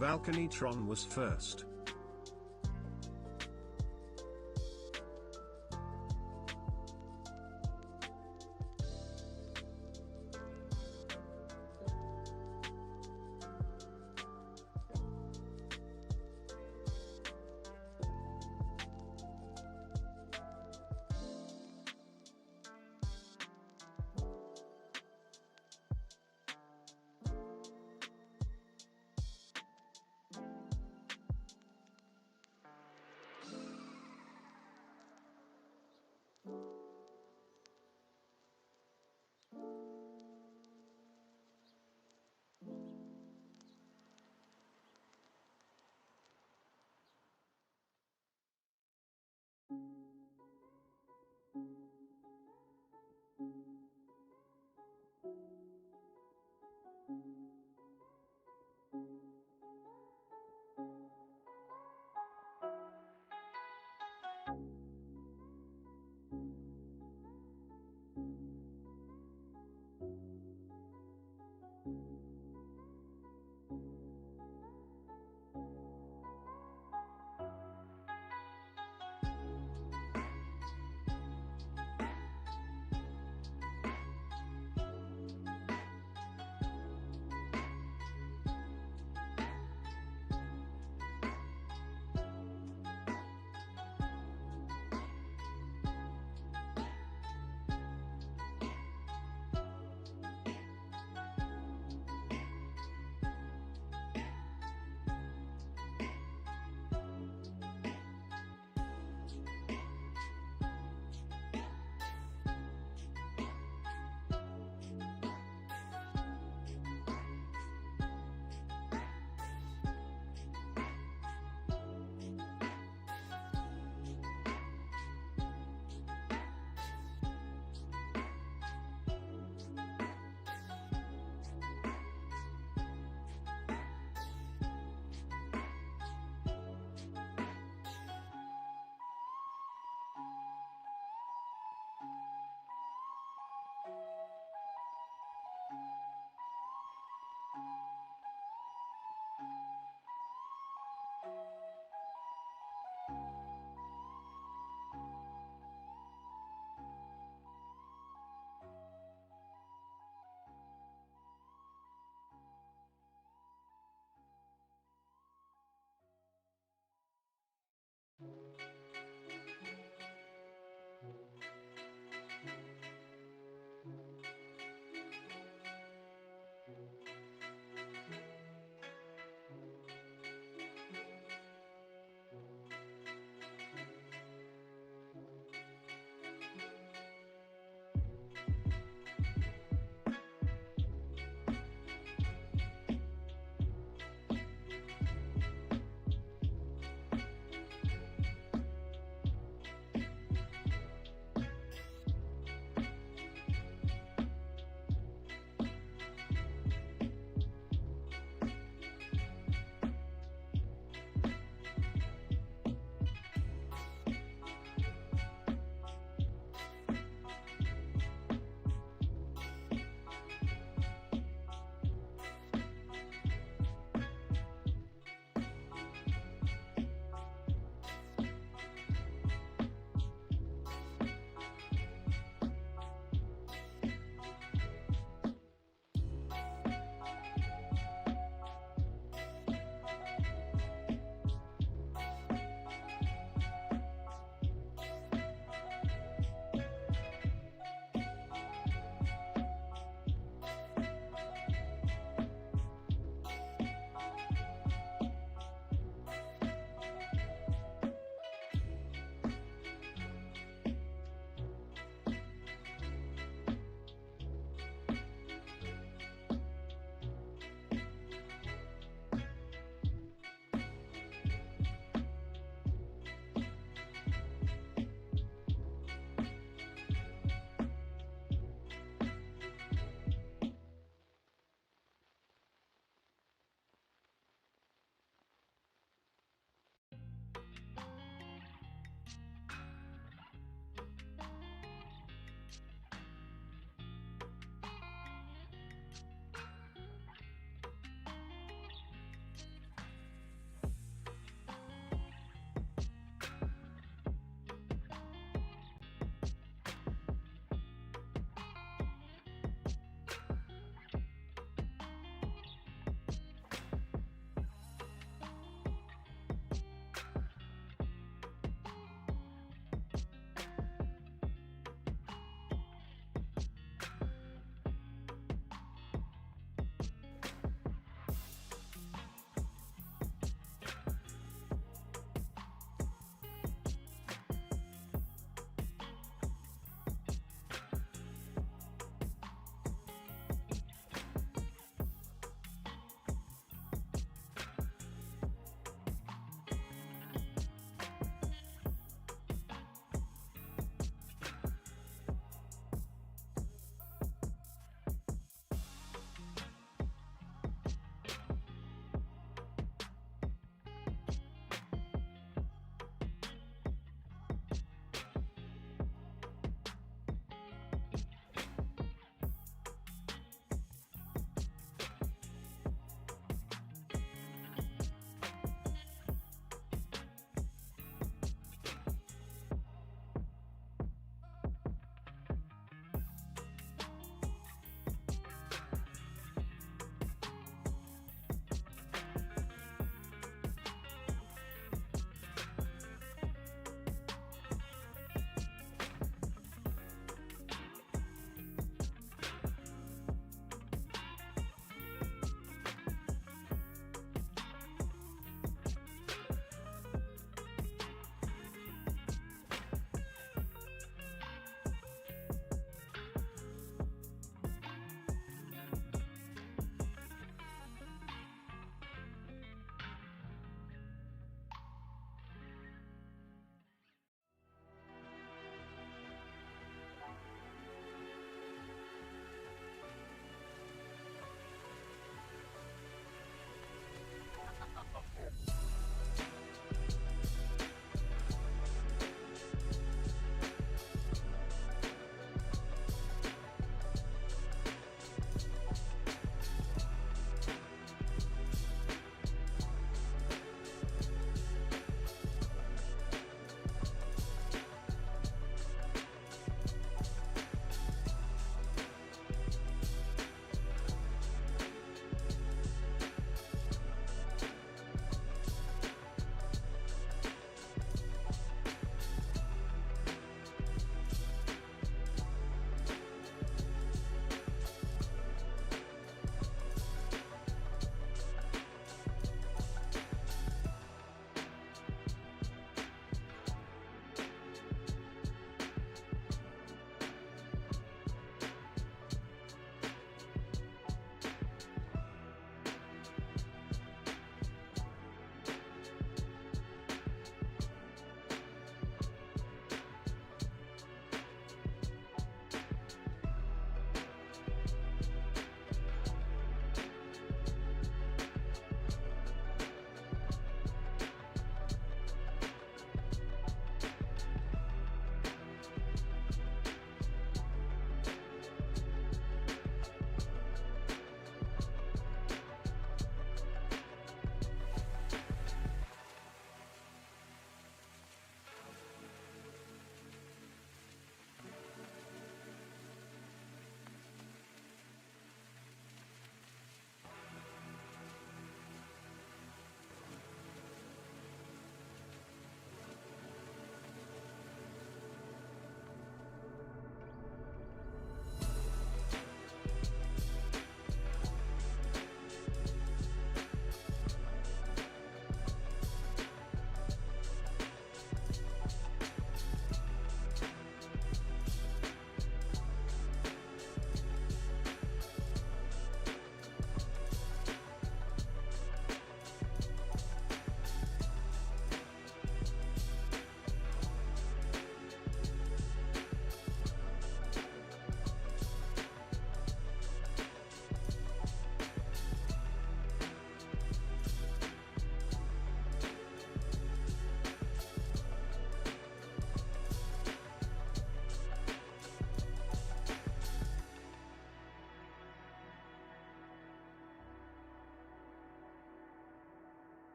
Balconytron was first.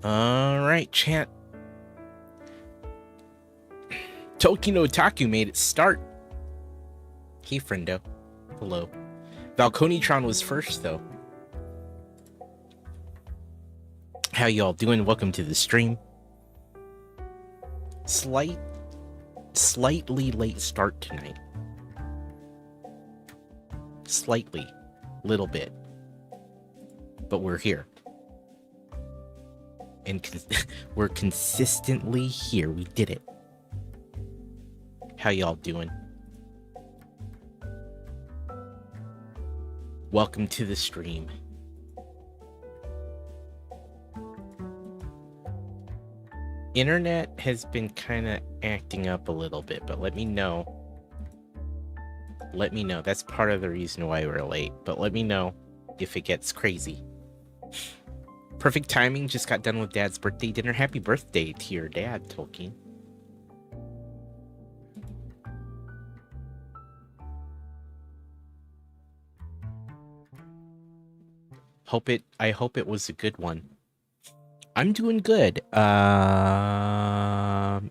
Alright, chat. Tokyo Otaku made it start. Hey, friendo. Hello. Valconitron was first, though. How y'all doing? Welcome to the stream. Slightly late start tonight. Slightly. Little bit. But we're here. And we're consistently here. We did it. How y'all doing? Welcome to the stream. Internet has been kind of acting up a little bit, but let me know. Let me know. That's part of the reason why we're late, but let me know if it gets crazy. Perfect timing. Just got done with Dad's birthday dinner. Happy birthday to your dad, Tolkien. I hope it was a good one. I'm doing good.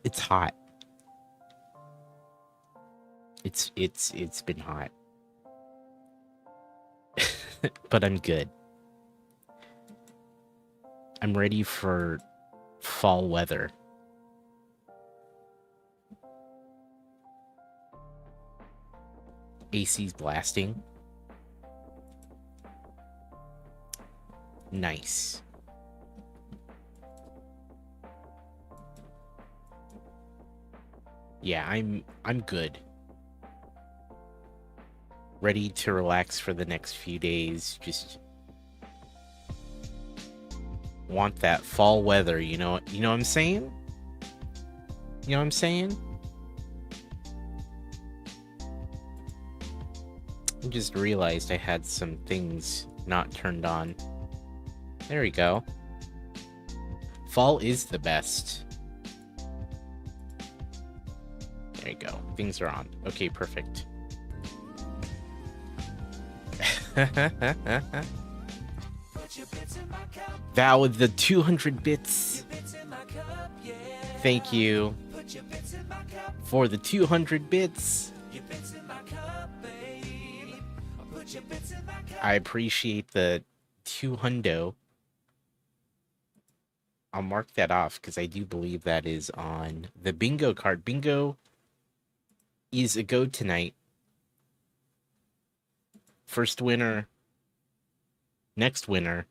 It's hot. It's been hot. But I'm good. I'm ready for fall weather. AC's blasting. Nice. Yeah, I'm good. Ready to relax for the next few days. Just want that fall weather, you know what I'm saying? You know what I'm saying? I just realized I had some things not turned on. There we go. Fall is the best. There you go. Things are on. Okay, perfect. Val with the 200 bits. Thank you for the 200 bits. I appreciate the 200. I'll mark that off because I do believe that is on the bingo card. Bingo is a go tonight. First winner. Next winner.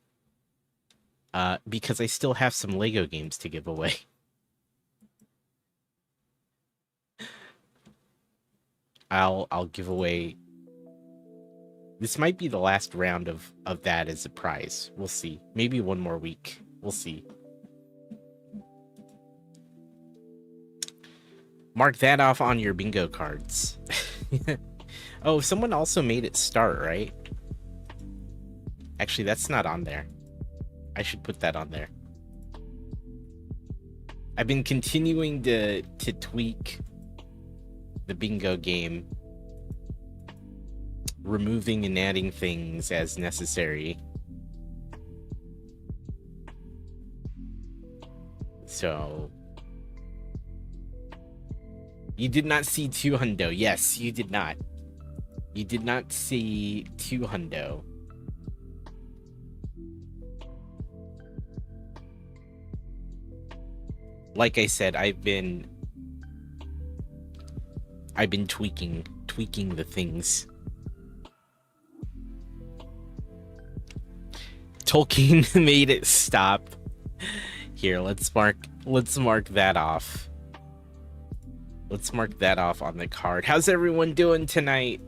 Because I still have some Lego games to give away. I'll give away. This might be the last round of that as a prize. We'll see. Maybe one more week. We'll see. Mark that off on your bingo cards. Oh, someone also made it start, right? Actually, that's not on there. I should put that on there. I've been continuing to tweak the bingo game, removing and adding things as necessary. So you did not see 200. Yes, you did not. You did not see 200. Like I said, I've been tweaking the things. Tolkien made it stop. Here, let's mark that off. Let's mark that off on the card. How's everyone doing tonight?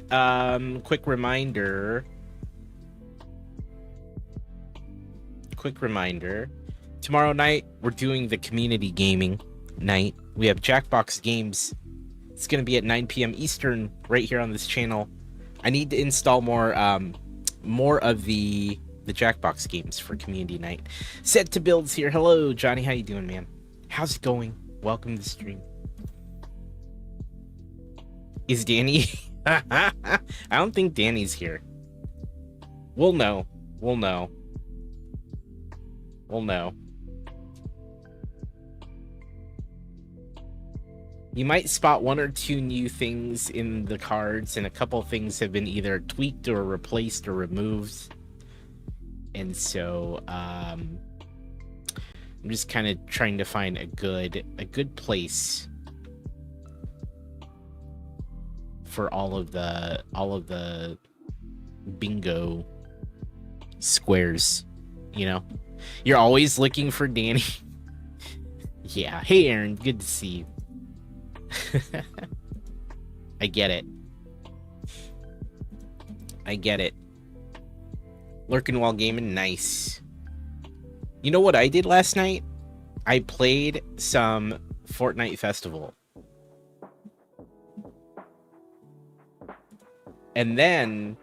Quick reminder. Tomorrow night, we're doing the community gaming night. We have Jackbox Games. It's going to be at 9 p.m. Eastern right here on this channel. I need to install more of the Jackbox games for community night. Set to Builds here. Hello, Johnny. How you doing, man? How's it going? Welcome to the stream. Is Danny? I don't think Danny's here. We'll know. You might spot one or two new things in the cards, and a couple things have been either tweaked or replaced or removed. And so I'm just kind of trying to find a good place for all of the bingo squares. You know, you're always looking for Danny. Yeah. Hey, Aaron. Good to see you. I get it. I get it. Lurking while gaming, nice. You know what I did last night? I played some Fortnite Festival. And then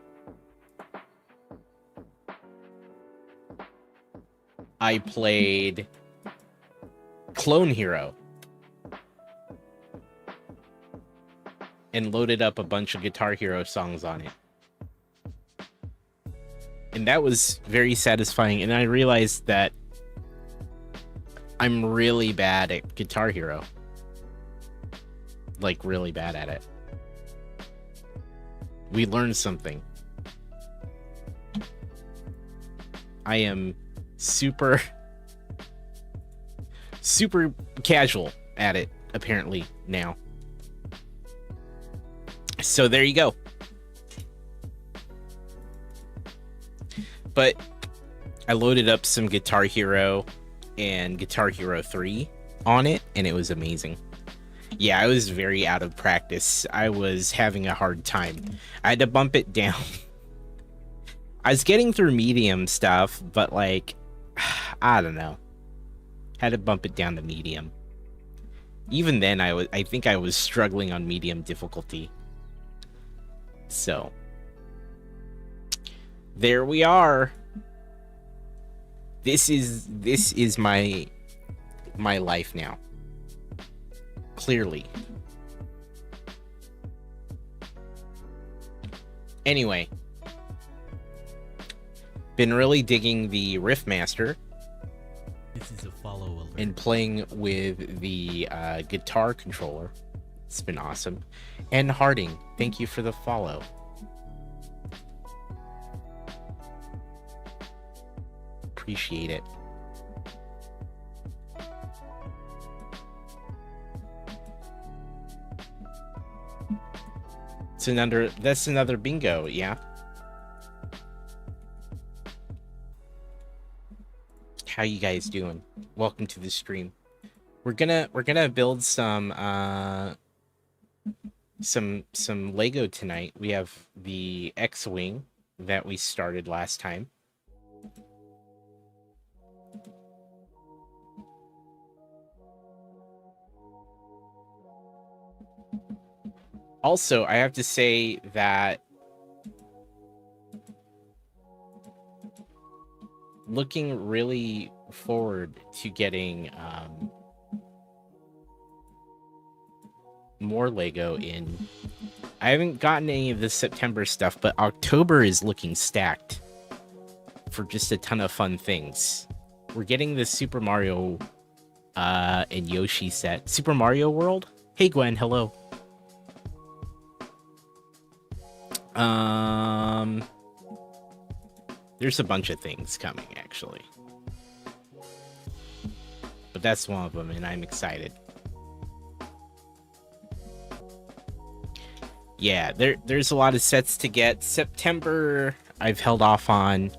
I played Clone Hero. And loaded up a bunch of Guitar Hero songs on it. And that was very satisfying. And I realized that I'm really bad at Guitar Hero. Like, really bad at it. We learned something. I am super casual at it, apparently, now. So there you go. But I loaded up some Guitar Hero and Guitar Hero 3 on it, and it was amazing. Yeah, I was very out of practice. I was having a hard time. I had to bump it down. I was getting through medium stuff, but like, I don't know. Had to bump it down to medium. Even then, I think I was struggling on medium difficulty. So there we are. This is my life now. Clearly. Anyway, been really digging the Riffmaster. This is a follow alert. And playing with the guitar controller. It's been awesome. And Harding, thank you for the follow. Appreciate it. That's another bingo, yeah. How you guys doing? Welcome to the stream. We're gonna build some Lego tonight. We have the X-Wing that we started last time. Also, I have to say that looking really forward to getting more Lego in. I haven't gotten any of the September stuff, but October is looking stacked for just a ton of fun things. We're getting the Super Mario and Yoshi set. Super Mario World? Hey Gwen, hello. There's a bunch of things coming, actually. But that's one of them, and I'm excited. Yeah, there's a lot of sets to get. September, I've held off on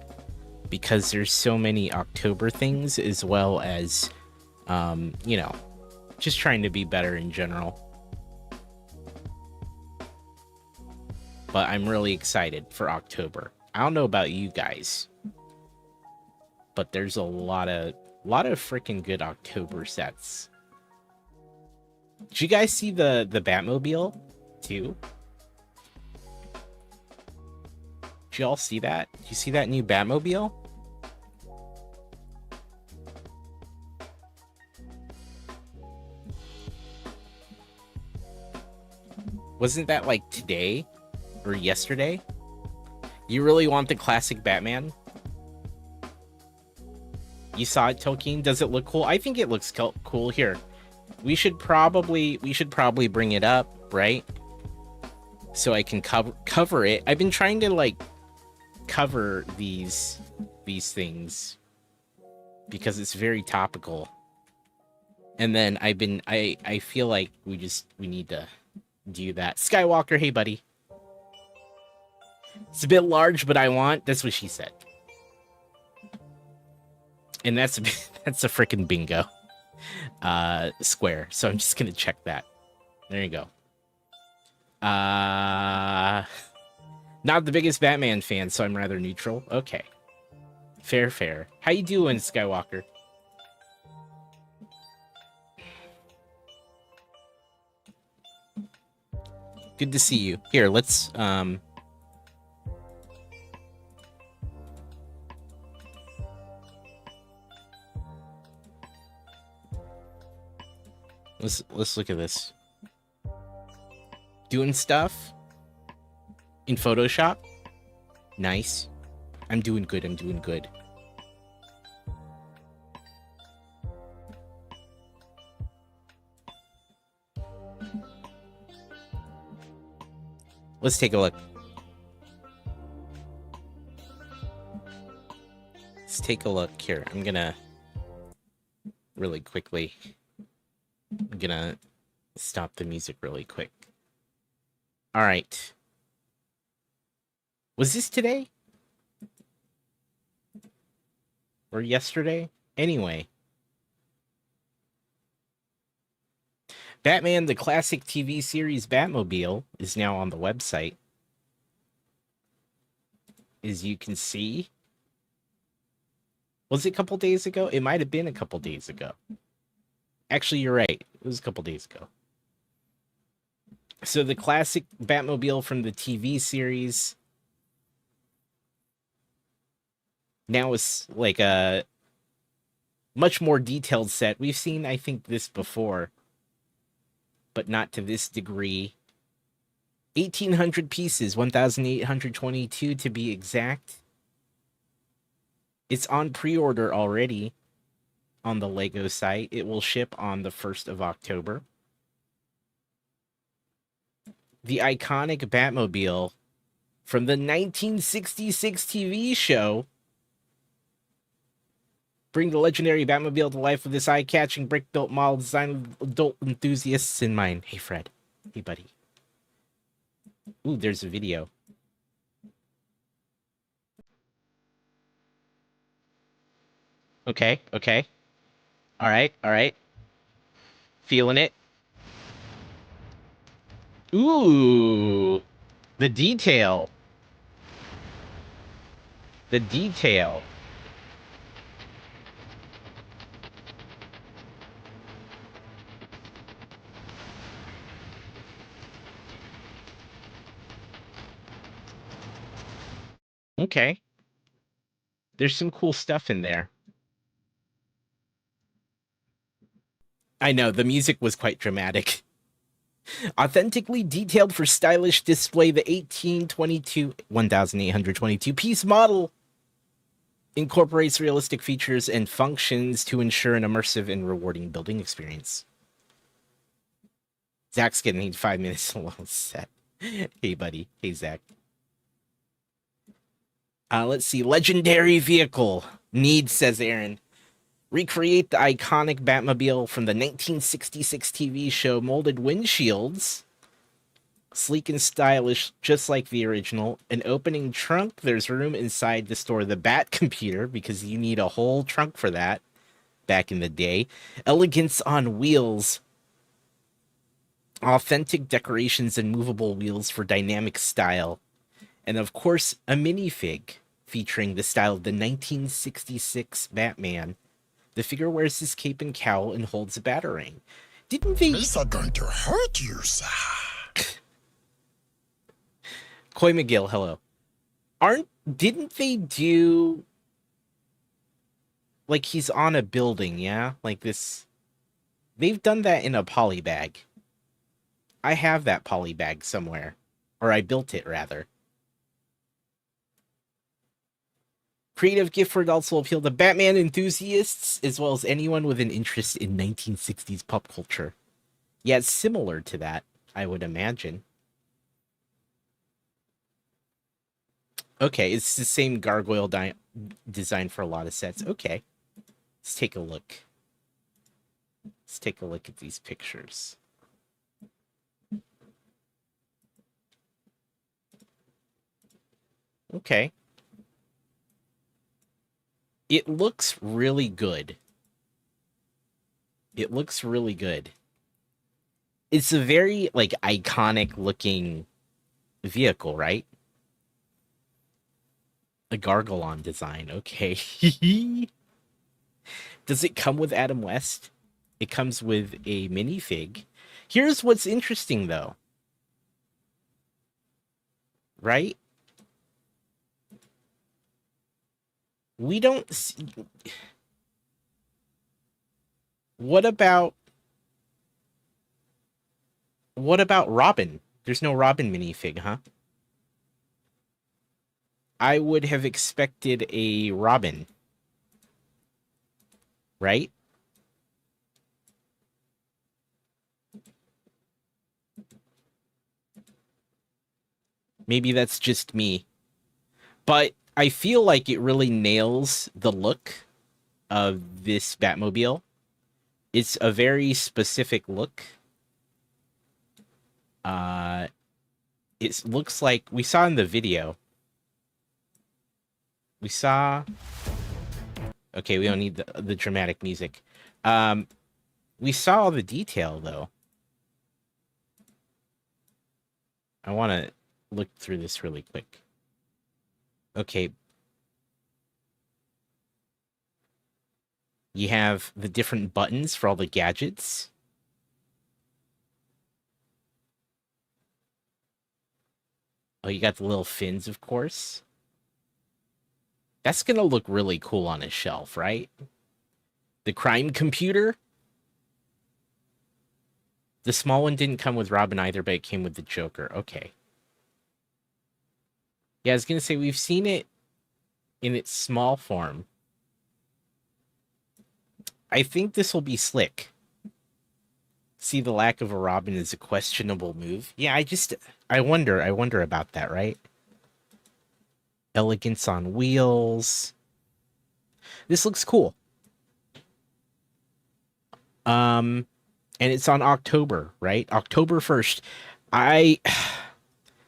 because there's so many October things, as well as, you know, just trying to be better in general. But I'm really excited for October. I don't know about you guys, but there's a lot of freaking good October sets. Did you guys see the Batmobile too? Did you all see that? Did you see that new Batmobile? Wasn't that like today or yesterday? You really want the classic Batman? You saw it, Tolkien? Does it look cool? I think it looks cool. Here, We should probably bring it up, right? So I can cover it. I've been trying to like cover these things because it's very topical. And then I feel like we need to do that. Skywalker, hey buddy. It's a bit large, but I want. That's what she said. And that's a freaking bingo square. So I'm just gonna check that. There you go. Not the biggest Batman fan, so I'm rather neutral. Okay. Fair. How you doing, Skywalker? Good to see you. Here, let's look at this. Doing stuff in Photoshop. Nice. I'm doing good. Let's take a look. Let's take a look here. I'm gonna really quickly. I'm gonna stop the music really quick. All right. Was this today? Or yesterday? Anyway. Batman, the classic TV series Batmobile, is now on the website. As you can see. Was it a couple days ago? It might have been a couple days ago. Actually, you're right. It was a couple days ago. So the classic Batmobile from the TV series now is like a much more detailed set. We've seen, I think, this before, but not to this degree. 1,800 pieces, 1,822 to be exact. It's on pre-order already on the Lego site. It will ship on the 1st of October. The iconic Batmobile from the 1966 TV show. Bring the legendary Batmobile to life with this eye-catching brick-built model designed with adult enthusiasts in mind. Hey, Fred. Hey, buddy. Ooh, there's a video. Okay. All right. Feeling it. Ooh, the detail. Okay. There's some cool stuff in there. I know, the music was quite dramatic. Authentically detailed for stylish display, the 1,822 piece model incorporates realistic features and functions to ensure an immersive and rewarding building experience. Zach's gonna need 5 minutes alone set. Hey, buddy. Hey, Zach. Let's see. Legendary vehicle. Needs, says Aaron. Recreate the iconic Batmobile from the 1966 TV show. Molded windshields. Sleek and stylish, just like the original. An opening trunk. There's room inside to store the Bat computer, because you need a whole trunk for that back in the day. Elegance on wheels. Authentic decorations and movable wheels for dynamic style. And of course, a minifig featuring the style of the 1966 Batman. The figure wears his cape and cowl and holds a batarang. Didn't they... These are going to hurt you, sir. Coy McGill, hello. Didn't they do... like, he's on a building, yeah? Like this... They've done that in a poly bag. I have that poly bag somewhere. Or I built it, rather. Creative gift for adults will appeal to Batman enthusiasts as well as anyone with an interest in 1960s pop culture. Yeah, it's similar to that, I would imagine. Okay, it's the same gargoyle design for a lot of sets. Okay, let's take a look. Let's take a look at these pictures. Okay. It looks really good. It looks really good. It's a very, like, iconic looking vehicle, right? A Gargolon design. Okay. Does it come with Adam West? It comes with a minifig. Here's what's interesting, though. Right? We don't see... What about Robin? There's no Robin minifig, huh? I would have expected a Robin. Right? Maybe that's just me. But I feel like it really nails the look of this Batmobile. It's a very specific look. It looks like we saw in the video. We saw... Okay, we don't need the dramatic music. We saw all the detail, though. I want to look through this really quick. Okay. You have the different buttons for all the gadgets. Oh, you got the little fins, of course. That's going to look really cool on a shelf, right? The crime computer. The small one didn't come with Robin either, but it came with the Joker. Okay. Yeah, I was going to say, we've seen it in its small form. I think this will be slick. See, the lack of a Robin is a questionable move. Yeah, I wonder about that, right? Elegance on wheels. This looks cool. And it's on October, right? October 1st.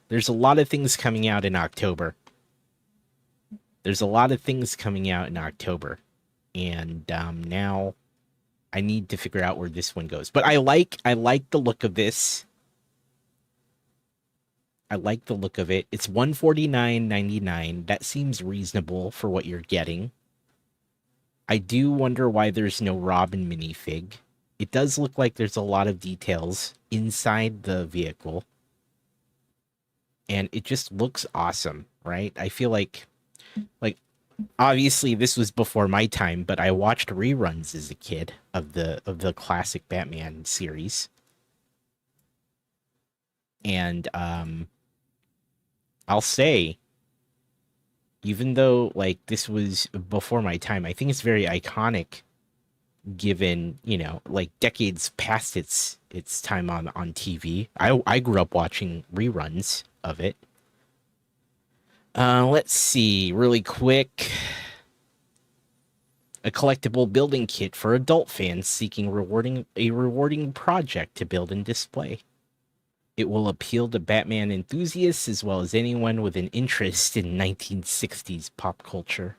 There's a lot of things coming out in October. And now I need to figure out where this one goes. But I like the look of this. I like the look of it. It's $149.99. That seems reasonable for what you're getting. I do wonder why there's no Robin minifig. It does look like there's a lot of details inside the vehicle. And it just looks awesome, right? I feel like obviously this was before my time, but I watched reruns as a kid of the classic Batman series. And I'll say, even though like this was before my time, I think it's very iconic given, you know, like decades past its time on TV. I grew up watching reruns of it. Let's see, really quick. A collectible building kit for adult fans seeking a rewarding project to build and display. It will appeal to Batman enthusiasts as well as anyone with an interest in 1960s pop culture.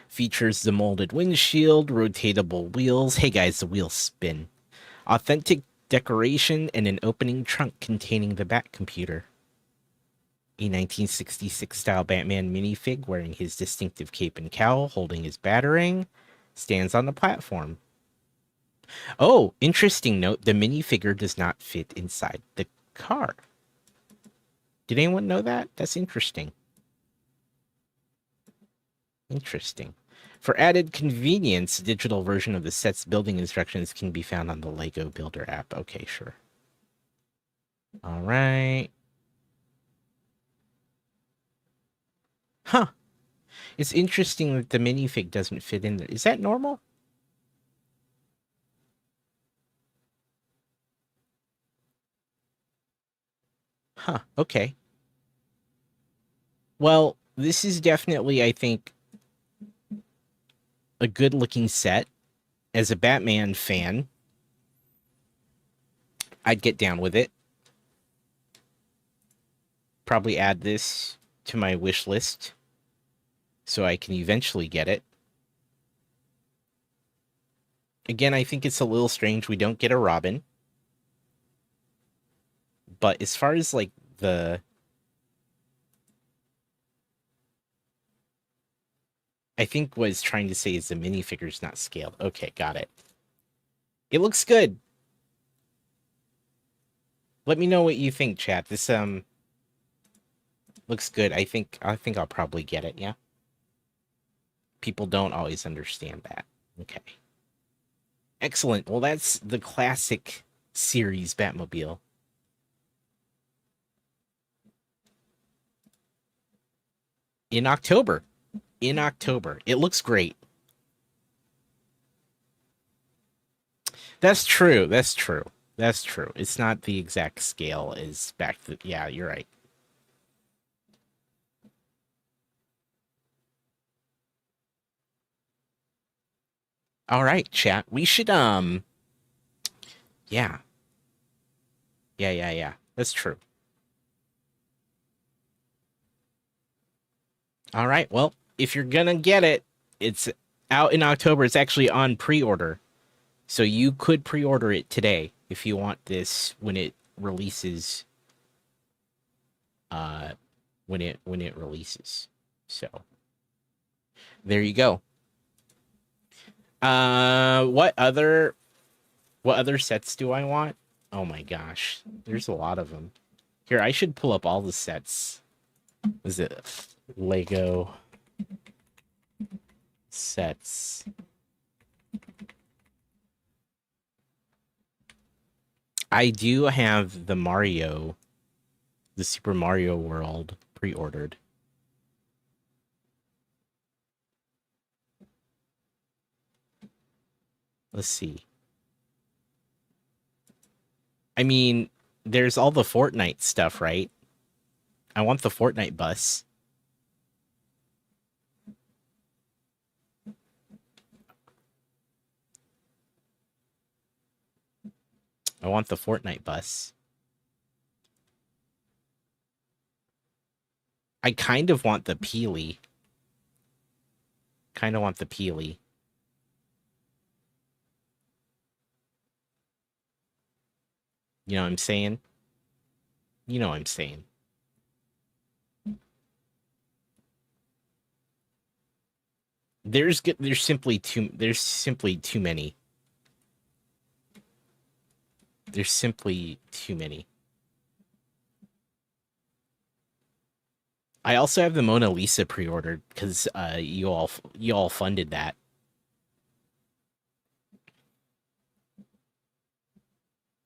Features the molded windshield, rotatable wheels. Hey guys, the wheels spin. Authentic decoration and an opening trunk containing the Bat computer. A 1966 style Batman minifig wearing his distinctive cape and cowl, holding his batarang, stands on the platform. Oh, interesting note, the minifigure does not fit inside the car. Did anyone know that? That's interesting. Interesting. For added convenience, a digital version of the set's building instructions can be found on the Lego Builder app. Okay, sure. All right. Huh. It's interesting that the minifig doesn't fit in there. Is that normal? Huh. Okay. Well, this is definitely, I think, a good-looking set. As a Batman fan, I'd get down with it. Probably add this to my wish list so I can eventually get it. Again, I think it's a little strange we don't get a Robin. But as far as, like, I think what it's trying to say is the minifigure's not scaled. Okay, got it. It looks good. Let me know what you think, chat. This, looks good. I think I'll probably get it, yeah? People don't always understand that. Okay. Excellent. Well, that's the classic series Batmobile. In October. In October. It looks great. That's true. That's true. That's true. It's not the exact scale as back to... Yeah, you're right. All right, chat. We should, yeah. Yeah. That's true. All right. Well, if you're gonna get it, it's out in October. It's actually on pre-order. So you could pre-order it today if you want this when it releases. When it releases. So there you go. What other sets do I want? Oh my gosh, there's a lot of them. Here, I should pull up all the sets. Is it Lego sets? I do have the Super Mario World pre-ordered. Let's see. I mean, there's all the Fortnite stuff, right? I want the Fortnite bus. I want the Fortnite bus. I kind of want the Peely. You know what I'm saying? You know what I'm saying. There's simply too many. There's simply too many. I also have the Mona Lisa pre-ordered because you all funded that.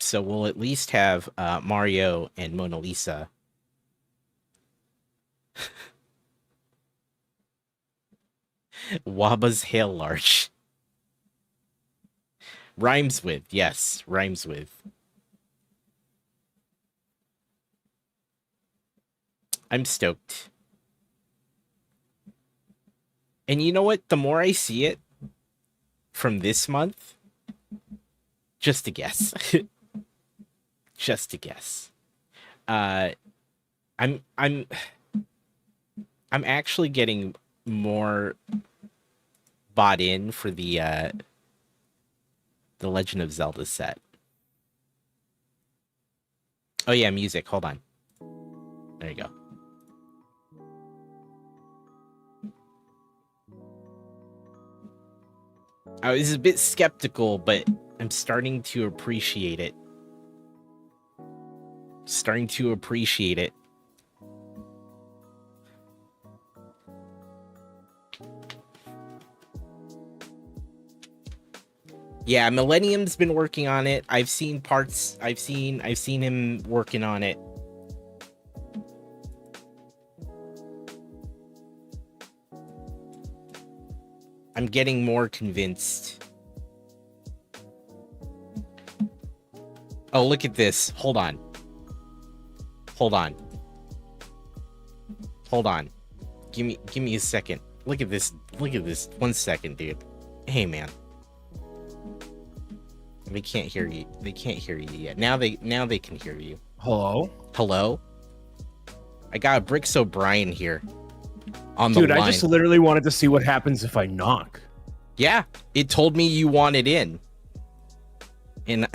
So we'll at least have Mario and Mona Lisa. Waba's Hail Larch. Rhymes with, yes, rhymes with. I'm stoked. And you know what? The more I see it from this month, just a guess. Just a guess. I'm actually getting more bought in for the Legend of Zelda set. Oh yeah, music. Hold on. There you go. I was a bit skeptical, but I'm starting to appreciate it. Yeah, Millennium's been working on it. I've seen parts. I've seen him working on it. getting more convinced. Oh, look at this. Hold on. Hold on. Hold on. Give me a second. Look at this. Look at this. 1 second, dude. Hey, man. They can't hear you. They can't hear you yet. Now they can hear you. Hello? Hello? I got a Bricks O'Brien here on the Dude, line. I just literally wanted to see what happens if I knock. Yeah, it told me you wanted in. And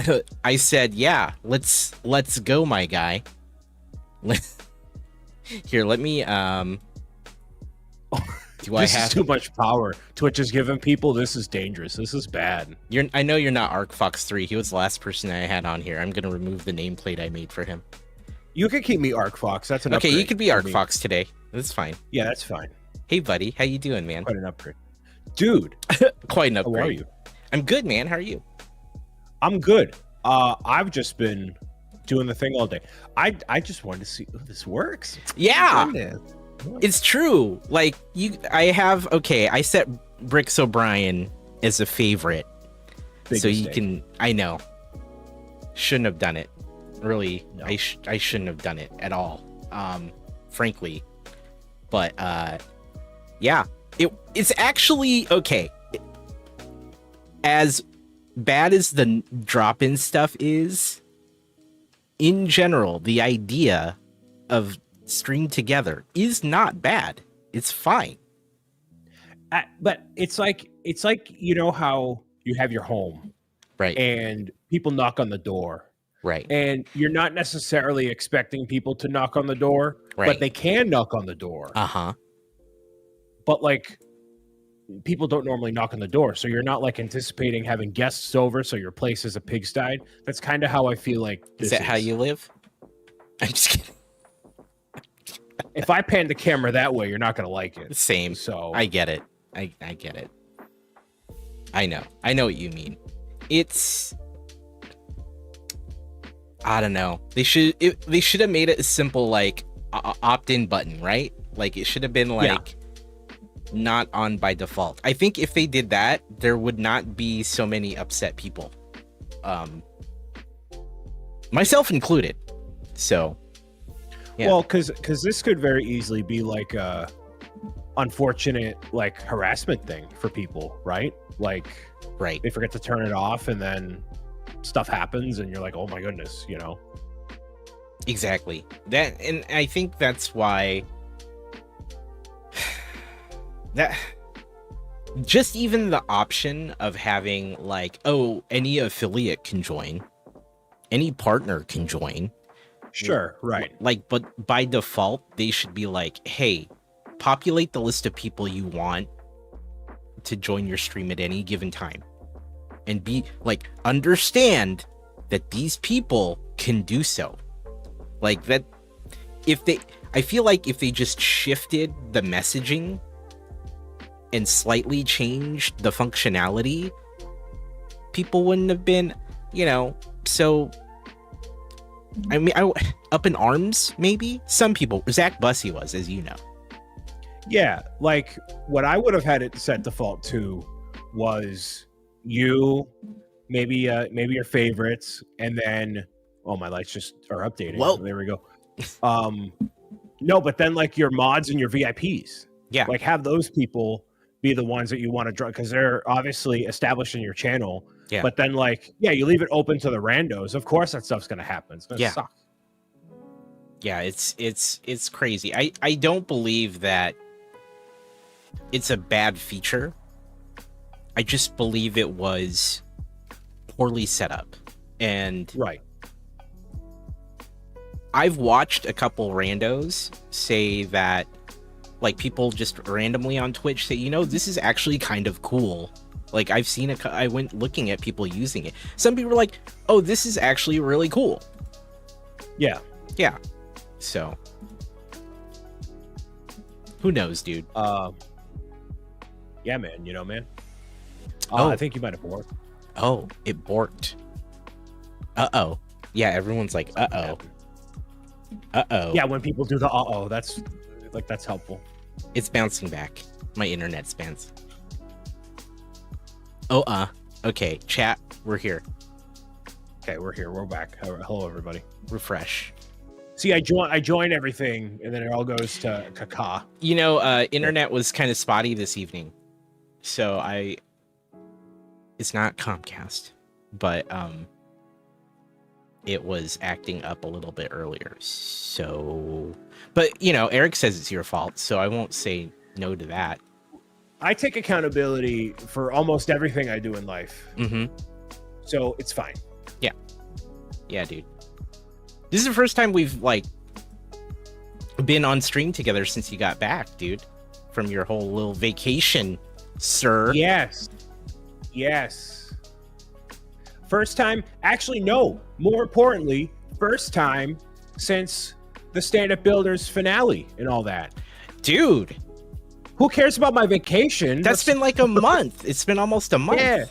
I said, "Yeah, let's go, my guy." Here, let me do I This have is too much power Twitch is giving people. This is dangerous. This is bad. I know you're not ArcFox3. He was the last person I had on here. I'm going to remove the nameplate I made for him. You can keep me ArcFox. That's an Okay, upgrade you could be for me. ArcFox today. That's fine. Yeah, that's fine. Hey, buddy. How you doing, man? Quite an upgrade. Dude, Quite an how upgrade. are you? I'm good, man. How are you? I'm good. I've just been doing the thing all day. I just wanted to see if this works. Yeah. It's true. Like I set Bricks O'Brien as a favorite. Big so mistake. you can I know. Shouldn't have done it. Really. No. I shouldn't have done it at all. Frankly. But yeah. It's actually okay. As bad as the drop-in stuff is, in general, the idea of stream together is not bad. It's fine. But it's like you know how you have your home Right. and people knock on the door, Right. and you're not necessarily expecting people to knock on the door, Right. but they can knock on the door. Uh-huh. But like people don't normally knock on the door, so you're not like anticipating having guests over, so your place is a pigsty. That's kind of how I feel like this Is that how you live? I'm just kidding. If I pan the camera that way, you're not gonna like it. Same. So I get it. I get it. I know what you mean. It's I don't know. They should have made it a simple like opt-in button, right? Like it should have been like not on by default. I think if they did that, there would not be so many upset people. Myself included. So yeah. well, because this could very easily be like a unfortunate like harassment thing for people, right? Like right. they forget to turn it off, and then stuff happens, and you're like, oh my goodness, you know. Exactly. That, and I think that's why that just even the option of having like, oh, any affiliate can join, any partner can join. Sure, right. Like, but by default, they should be like, hey, populate the list of people you want to join your stream at any given time. And be like, understand that these people can do so. Like that, I feel like if they just shifted the messaging and slightly changed the functionality, people wouldn't have been, so, I mean, up in arms, maybe? Some people, Zach Bussey was, as you know. Yeah, like what I would have had it set default to was you, maybe your favorites, and then my lights just are updating. Whoa. There we go. No, but then like your mods and your VIPs. Yeah. Like have those people be the ones that you want to draw because they're obviously established in your channel. Yeah. But then like, you leave it open to the randos. Of course that stuff's gonna happen. It's gonna suck. Yeah, it's crazy. I don't believe that it's a bad feature. I just believe it was poorly set up. And Right. I've watched a couple randos say that, like, people just randomly on Twitch say, this is actually kind of cool. Like, I've seen I went looking at people using it. Some people were like, oh, this is actually really cool. Yeah. Yeah. So, who knows, dude? Yeah, man. Man. Oh. I think you might have borked. Oh, it borked. Uh-oh. Yeah, everyone's like, uh-oh. Uh-oh. Yeah, when people do the that's helpful. It's bouncing back. My internet's Okay, chat, we're here. Okay, we're here. We're back. Hello, everybody. Refresh. See, I join everything, and then it all goes to caca. You know, internet was kind of spotty this evening, so it's not Comcast, but it was acting up a little bit earlier. So, but you know, Eric says it's your fault, so I won't say no to that. I take accountability for almost everything I do in life, so it's fine. Yeah, dude. This is the first time we've like been on stream together since you got back, dude, from your whole little vacation, sir. Yes. First time, actually, no. More importantly, first time since the Stand Up Builders finale and all that. Dude, who cares about my vacation? That's been like a month. It's been almost a month. Yeah.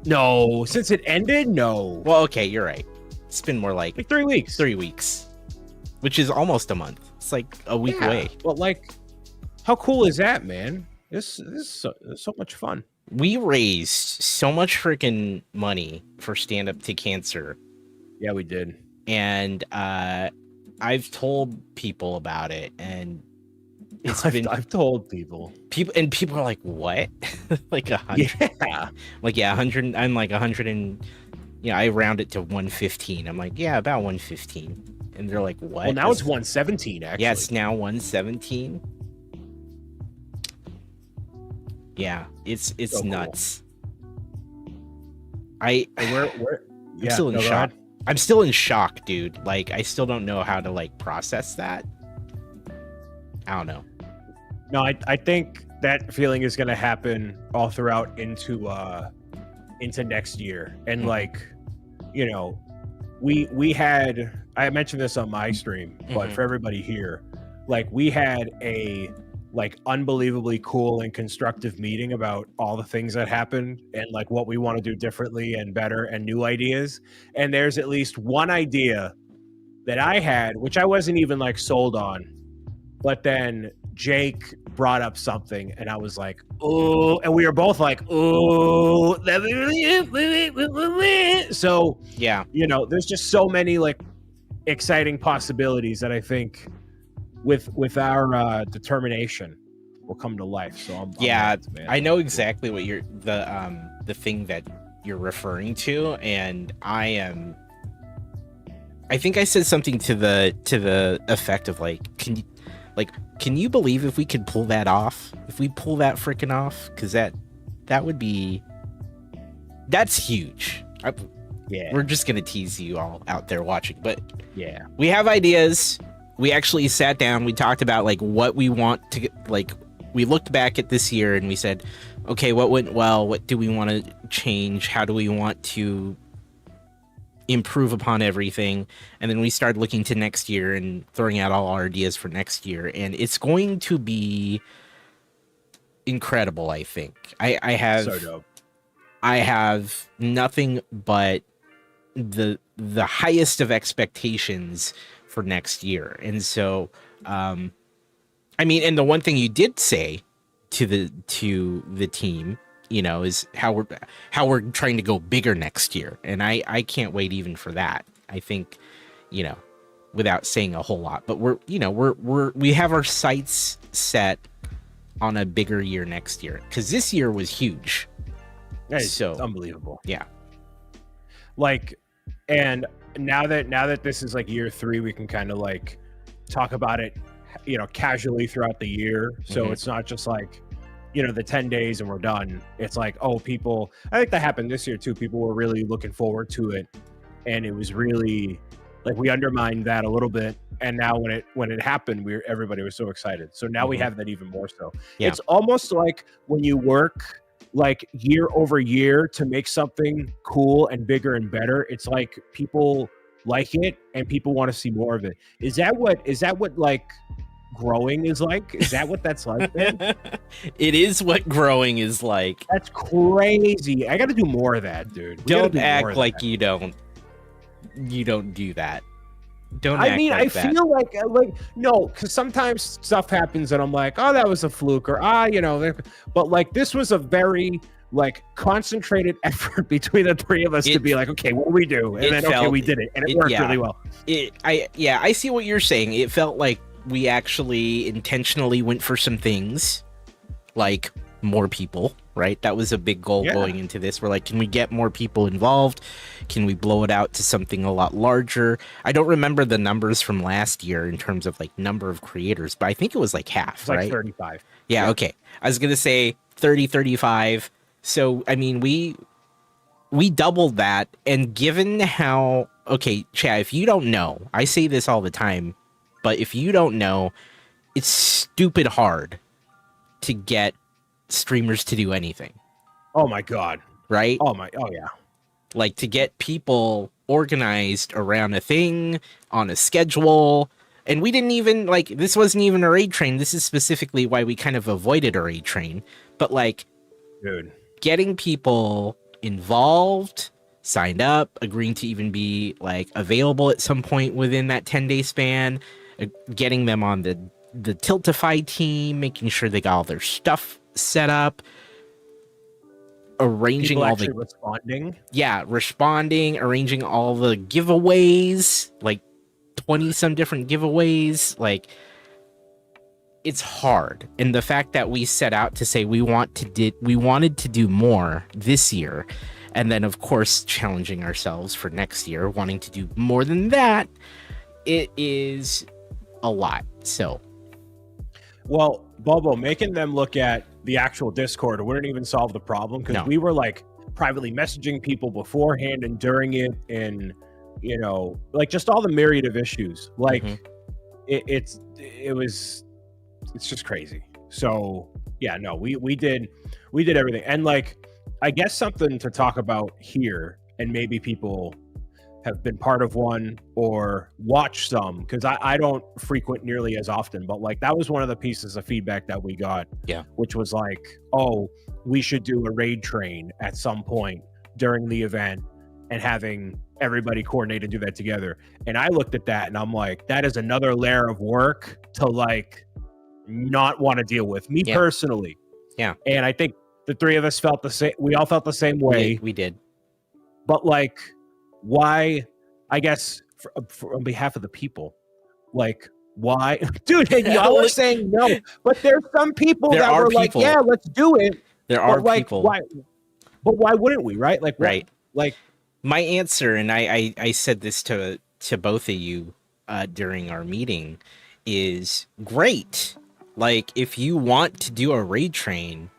No, since it ended, no. Well, okay, you're right. It's been more like 3 weeks. 3 weeks, which is almost a month. It's like a week away. Well, like, how cool is that, man? This is so much fun. We raised so much freaking money for Stand Up to Cancer. Yeah, we did. And I've told people about it, and I've told people. People are like, "What?" Like 100? Yeah. Like 100. I'm like 100 and I round it to 115. I'm like, yeah, about 115. And they're like, what? Well, now it's 117 actually. Yeah, it's now 117. Yeah, it's so nuts. Cool. I'm still in shock. I'm still in shock, dude. Like, I still don't know how to like process that. I don't know. No, I think that feeling is going to happen all throughout into next year. And like, you know, we had, I mentioned this on my stream, but for everybody here, like we had a like unbelievably cool and constructive meeting about all the things that happened and like what we want to do differently and better and new ideas. And there's at least one idea that I had, which I wasn't even like sold on, but then Jake brought up something and I was like, oh, and we were both like, oh, so yeah, you know, there's just so many like exciting possibilities that I think with our determination will come to life. So I'm hyped, man. I know exactly what you're the thing that you're referring to, and I think I said something to the effect of like, can you believe if we could pull that off? If we pull that freaking off, because that would be, that's huge. Yeah, we're just gonna tease you all out there watching, but yeah, we have ideas. We actually sat down. We talked about like what we want to get. Like, we looked back at this year and we said, okay, what went well? What do we want to change? How do we want to improve upon everything? And then we started looking to next year and throwing out all our ideas for next year, and it's going to be incredible. I think I have so dope. I have nothing but the highest of expectations for next year. And so I mean, and the one thing you did say to the team, you know, is how we're trying to go bigger next year, and I can't wait even for that. I think, you know, without saying a whole lot, but we have our sights set on a bigger year next year, because this year was huge. It's unbelievable. Yeah. Like, and now that this is like year 3, we can kind of like talk about it, you know, casually throughout the year. So it's not just like, you know, the 10 days and we're done. It's like, oh, people, I think that happened this year too. People were really looking forward to it. And it was really like, we undermined that a little bit. And now when it happened, everybody was so excited. So now we have that even more so. Yeah. It's almost like when you work like year over year to make something cool and bigger and better, it's like people like it and people want to see more of it. Is that what like growing is like? Is that what that's like, man? It is what growing is like. That's crazy. I got to do more of that, dude. Don't act like you don't do that. Don't act like I that. feel like no, because sometimes stuff happens and I'm like, oh, that was a fluke, or you know, but like this was a very like concentrated effort between the three of us to be like, okay, what do we do? And then okay, we did it, and it worked really well. I see what you're saying. It felt like we actually intentionally went for some things, like more people, right? That was a big goal going into this. We're like, can we get more people involved? Can we blow it out to something a lot larger? I don't remember the numbers from last year in terms of like number of creators, but I think it was like half, It's right? like 35. Yeah, okay. I was going to say 30, 35. So, I mean, we doubled that. And given how, okay, Chad, if you don't know, I say this all the time, but if you don't know, it's stupid hard to get streamers to do anything. Oh my God. Right? Oh yeah. Like to get people organized around a thing on a schedule. And we didn't even like, this wasn't even a raid train. This is specifically why we kind of avoided a raid train. But like, dude, getting people involved, signed up, agreeing to even be like available at some point within that 10-day span, getting them on the Tiltify team, making sure they got all their stuff set up, arranging people all the responding, arranging all the giveaways, like 20 some different giveaways. Like, it's hard. And the fact that we set out to say we wanted to do more this year, and then of course challenging ourselves for next year, wanting to do more than that, it is a lot. So, well, Bobo, making them look at the actual Discord wouldn't even solve the problem, because we were like privately messaging people beforehand and during it, and you know, like just all the myriad of issues. Like it's just crazy. So yeah, no, we did everything. And like, I guess something to talk about here, and maybe people have been part of one or watched some, because I don't frequent nearly as often, but like that was one of the pieces of feedback that we got, which was like, oh, we should do a raid train at some point during the event and having everybody coordinate and do that together. And I looked at that and I'm like, that is another layer of work to like not want to deal with, me personally. And I think the three of us felt the same. We all felt the same way. We did. But like, why? I guess for on behalf of the people, like, why, dude? Y'all are saying no, but there's some people that were like, yeah, let's do it. There are like, people. Why? But why wouldn't we? Right? Like, right? Like, my answer, and I said this to both of you during our meeting, is great. Like, if you want to do a raid train,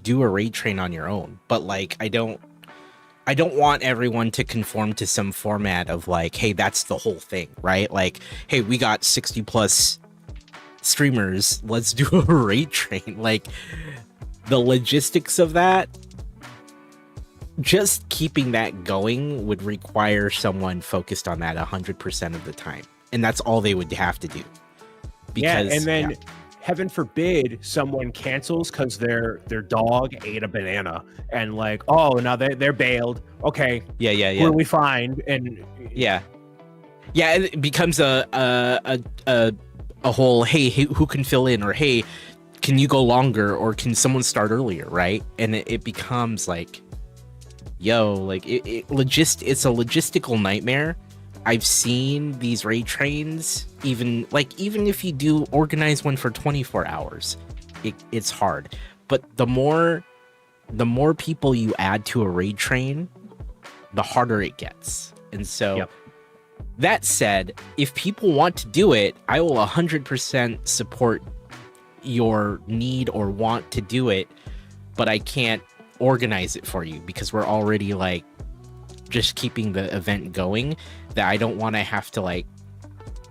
do a raid train on your own. But like, I don't want everyone to conform to some format of like, hey, that's the whole thing, right? Like, hey, we got 60 plus streamers, let's do a raid train. Like, the logistics of that, just keeping that going would require someone focused on that 100% of the time. And that's all they would have to do. Because, and then heaven forbid someone cancels because their dog ate a banana, and like, oh, now they're bailed. Okay. Yeah. Who do we find? And it becomes a whole, hey, who can fill in, or hey, can you go longer, or can someone start earlier, right? And it becomes like, yo, like it's a logistical nightmare. I've seen these raid trains, even if you do organize one for 24 hours, it's hard. But the more people you add to a raid train, the harder it gets. And so that said, if people want to do it, I will 100% support your need or want to do it, but I can't organize it for you because we're already like just keeping the event going, that I don't want to have to like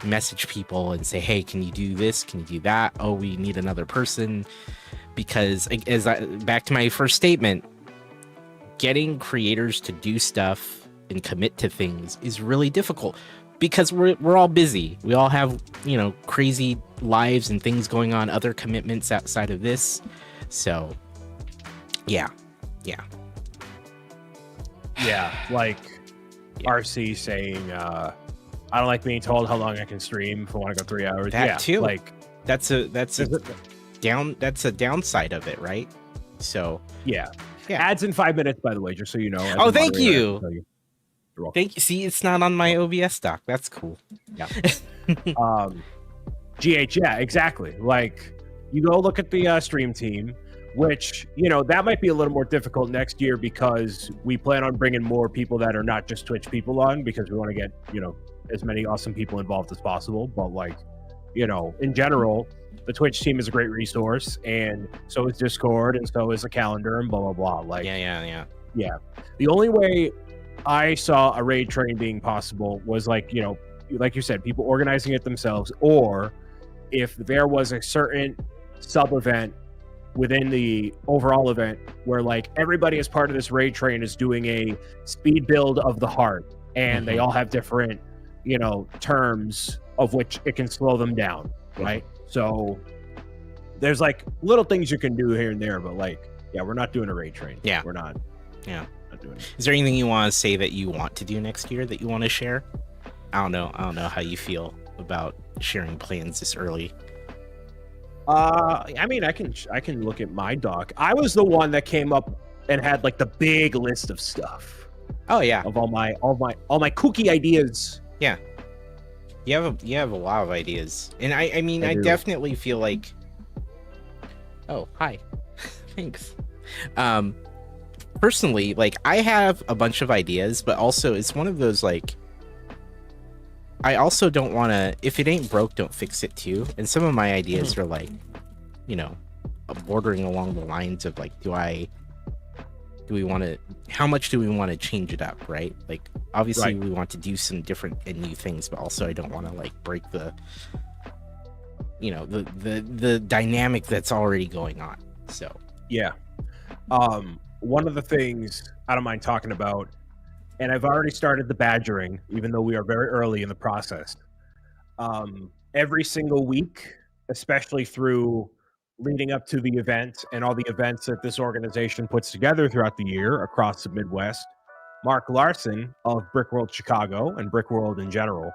message people and say, hey, can you do this? Can you do that? Oh, we need another person. Because back to my first statement, getting creators to do stuff and commit to things is really difficult because we're all busy. We all have, crazy lives and things going on, other commitments outside of this. So yeah. Like RC saying, I don't like being told how long I can stream if I want to go 3 hours. That too. Like that's a downside of it, right? So yeah. Yeah. Ads in 5 minutes, by the way, just so you know. as Oh, a thank moderator, I you. can tell you. You're welcome. Thank you. See, it's not on my OBS doc. That's cool. Yeah. GH, yeah, exactly. Like, you go look at the stream team, which, that might be a little more difficult next year because we plan on bringing more people that are not just Twitch people on because we want to get, as many awesome people involved as possible. But, like, in general, the Twitch team is a great resource, and so is Discord, and so is a calendar, and blah, blah, blah. Like, Yeah. The only way I saw a raid train being possible was like you said, people organizing it themselves, or if there was a certain sub event within the overall event where like everybody as part of this raid train is doing a speed build of the heart, and they all have different terms of which it can slow them down, right? So there's like little things you can do here and there, but like, yeah, we're not doing a raid train. Yeah, we're not. Yeah. Doing it. Is there anything you want to say that you want to do next year that you want to share? I don't know how you feel about sharing plans this early. I mean, I can look at my doc. I was the one that came up and had like the big list of stuff. Oh yeah, of all my kooky ideas. Yeah, you have a lot of ideas, and I mean, I definitely feel like. Oh, hi, thanks. Personally, like, I have a bunch of ideas, but also it's one of those, like, I also don't want to, if it ain't broke, don't fix it too. And some of my ideas are like, bordering along the lines of like, how much do we want to change it up, right? Like, obviously we want to do some different and new things, but also I don't want to like break the dynamic that's already going on. So yeah. One of the things I don't mind talking about, and I've already started the badgering, even though we are very early in the process. Every single week, especially through leading up to the event and all the events that this organization puts together throughout the year across the Midwest, Mark Larson of Brickworld Chicago and Brickworld in general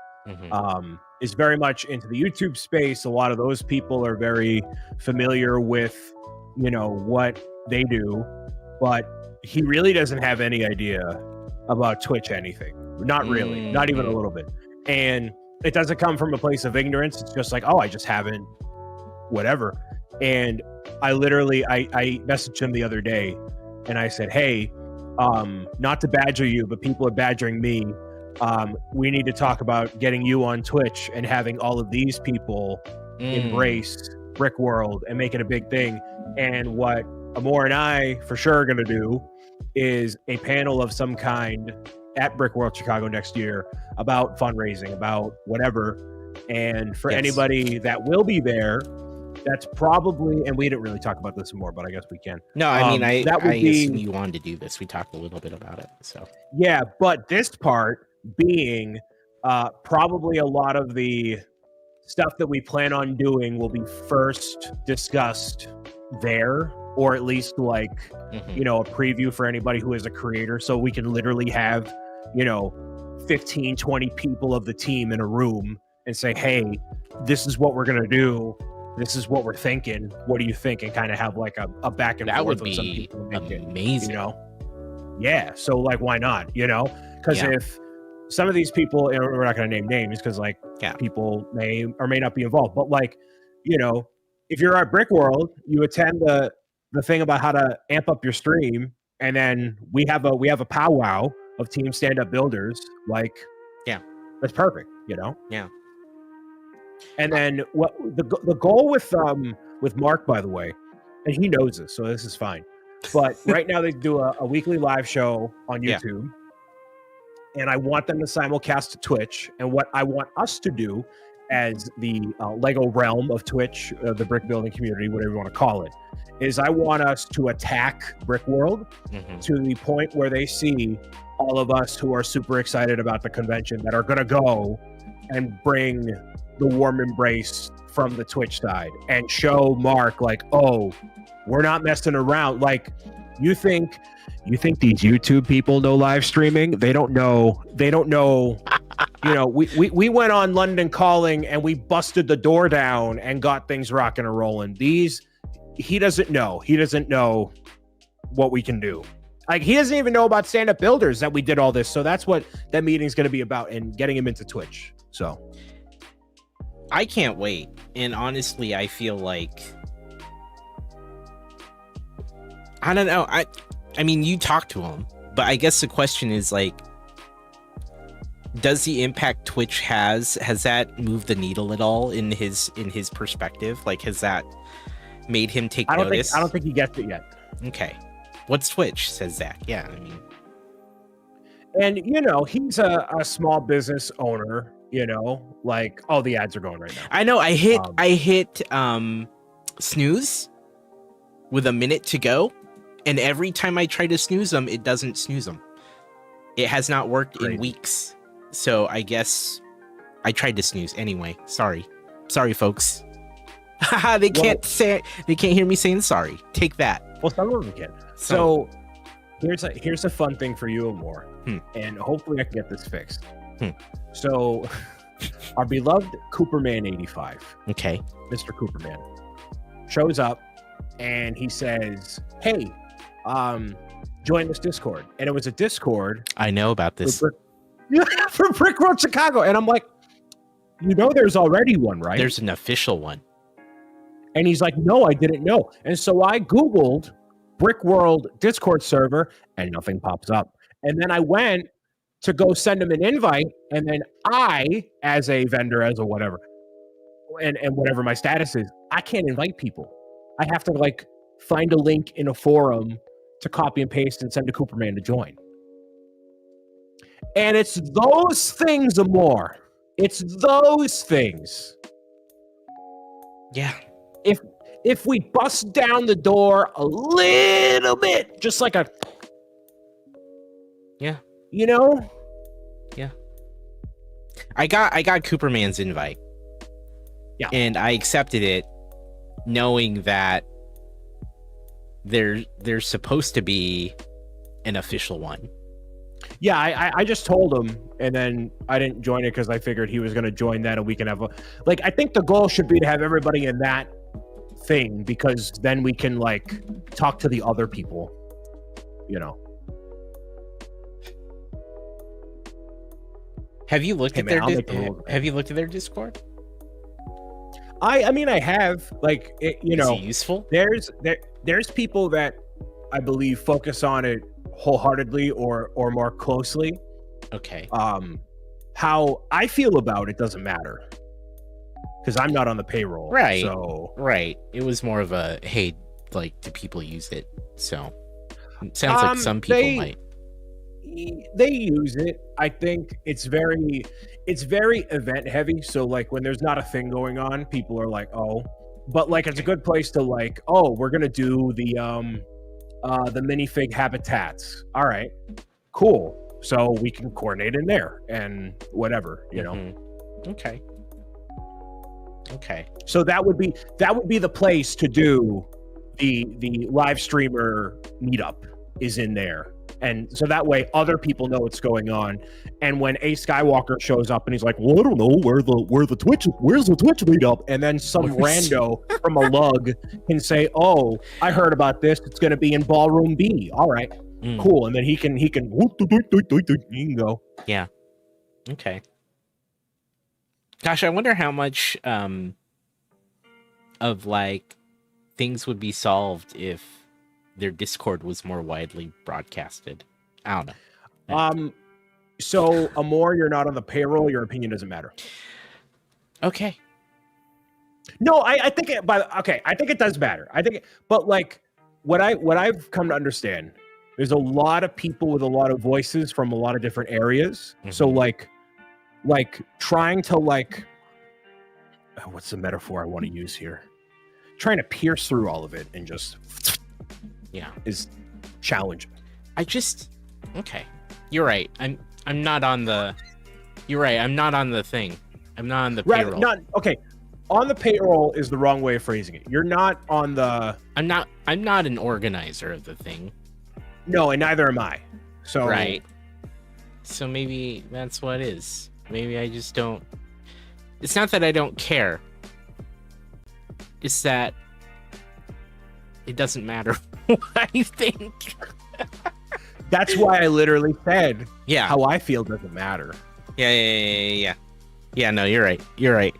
is very much into the YouTube space. A lot of those people are very familiar with, what they do. But he really doesn't have any idea about Twitch anything. Not really. Not even a little bit. And it doesn't come from a place of ignorance. It's just like, oh, I just haven't, whatever. And I messaged him the other day and I said, hey, not to badger you, but people are badgering me. We need to talk about getting you on Twitch and having all of these people embrace Brickworld and make it a big thing. And what Amor and I for sure are going to do is a panel of some kind at Brickworld Chicago next year about fundraising, about whatever. And for anybody that will be there, that's probably, and we didn't really talk about this more, but I guess we can. No, I mean, I assume you wanted to do this. We talked a little bit about it. So yeah, but this part being probably a lot of the stuff that we plan on doing will be first discussed there, or at least like, a preview for anybody who is a creator. So we can literally have, 15, 20 people of the team in a room and say, hey, this is what we're going to do. This is what we're thinking. What do you think? And kind of have like a back and forth. That would with some be people amazing. Yeah. So like, why not? Because if some of these people, we're not going to name names because like people may or may not be involved, but like, if you're at Brickworld, you attend the thing about how to amp up your stream, and then we have a powwow of team stand-up builders. Like, that's perfect, Yeah. And then what the goal with Mark, by the way, and he knows this, so this is fine. But right now they do a weekly live show on YouTube, and I want them to simulcast to Twitch. And what I want us to do as the Lego realm of Twitch, the brick building community, whatever you want to call it, is I want us to attack Brickworld to the point where they see all of us who are super excited about the convention that are going to go and bring the warm embrace from the Twitch side and show Mark like, oh, we're not messing around. Like, you think these YouTube people know live streaming? They don't know. We went on London Calling and we busted the door down and got things rocking and rolling. He doesn't know what we can do. Like, he doesn't even know about stand-up builders that we did all this. So that's what that meeting's going to be about, and getting him into Twitch. So I can't wait. And honestly, I feel like, I don't know. I mean, you talk to him, but I guess the question is like, does the impact Twitch has that moved the needle at all in his perspective? Like, has that made him take notice? I don't think he gets it yet. Okay. What's Twitch? Says Zach. Yeah, I mean, and you know, he's a small business owner. You know, like, oh, the ads are going right now. I know. I hit snooze with a minute to go, and every time I try to snooze them, it doesn't snooze them. It has not worked in weeks. So I guess I tried to snooze anyway. Sorry, folks. They can't hear me saying sorry. Take that. Well, some of them can. So here's a fun thing for you and more, and hopefully I can get this fixed. So our beloved Cooperman 85, okay, Mr. Cooperman, shows up and he says, "Hey, join this Discord." And it was a Discord. I know about this. For Brick Road Chicago. And I'm like, you know, there's already one, right? There's an official one. And he's like, no, I didn't know. And so I Googled Brick World Discord server and nothing pops up. And then I went to go send him an invite. And then I, as a vendor, as a whatever, and whatever my status is, I can't invite people. I have to like find a link in a forum to copy and paste and send to Cooperman to join. And it's those things and more. It's those things. Yeah. If we bust down the door a little bit, just like a, yeah, you know, yeah. I got Cooperman's invite. Yeah, and I accepted it, knowing that there's supposed to be an official one. Yeah, I just told him, and then I didn't join it because I figured he was going to join that, and we can have a, like, I think the goal should be to have everybody in that thing, because then we can like talk to the other people, you know. Have you looked at their Have you looked at their Discord? I mean, I have, like, you know, is it useful? There's people that I believe focus on it wholeheartedly or more closely. Okay. How I feel about it doesn't matter because I'm not on the payroll. Right. So right. It was more of a, hey, like, do people use it? So it sounds like some people might. They use it. I think it's very event heavy. So like when there's not a thing going on, people are like, oh, but like it's a good place to like, oh, we're gonna do the minifig habitats. All right, cool. So we can coordinate in there and whatever, you know. Okay. So that would be the place to do the live streamer meetup is in there. And so that way other people know what's going on. And when A Skywalker shows up and he's like, well, I don't know where's the Twitch meetup? And then some rando from a lug can say, oh, I heard about this. It's going to be in Ballroom B. All right, cool. And then he can go. Yeah. Okay. Gosh, I wonder how much of like things would be solved if their Discord was more widely broadcasted. I don't know. So Amor, you're not on the payroll. Your opinion doesn't matter. Okay. No, I think it. I think it does matter. But like what I've come to understand, there's a lot of people with a lot of voices from a lot of different areas. So like trying to like, what's the metaphor I want to use here? Trying to pierce through all of it and just. Yeah, is challenging. Okay. You're right. I'm not on the. You're right. I'm not on the thing. I'm not on the payroll. Okay. On the payroll is the wrong way of phrasing it. You're not on the. I'm not an organizer of the thing. No, and neither am I. So right. So maybe that's what it is. Maybe I just don't. It's not that I don't care. It's that It doesn't matter what I think. That's why I literally said Yeah. how I feel doesn't matter. Yeah. Yeah, no, you're right. You're right.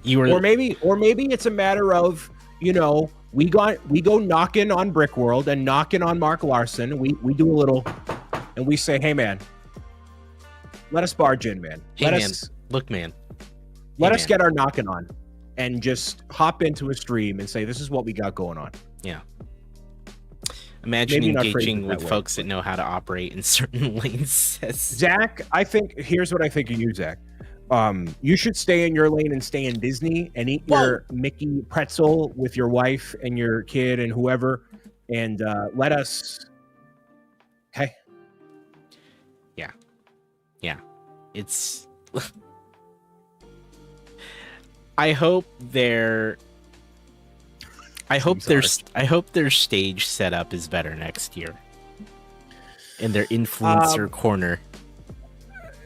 You were Or maybe it's a matter of, we go knocking on Brickworld and knocking on Mark Larson. We do a little, and we say, hey man, let us barge in, man. Hey, man. Look, man. Let us get our knocking on, and just hop into a stream and say, this is what we got going on. Yeah. Imagine Maybe not engaging phrase it that with way. folks that know how to operate in certain lanes. Zach, here's what I think of you, Zach. You should stay in your lane and stay in Disney and eat your Mickey pretzel with your wife and your kid and whoever, and let us. Okay. Yeah. It's. I hope their stage setup is better next year. In their influencer corner.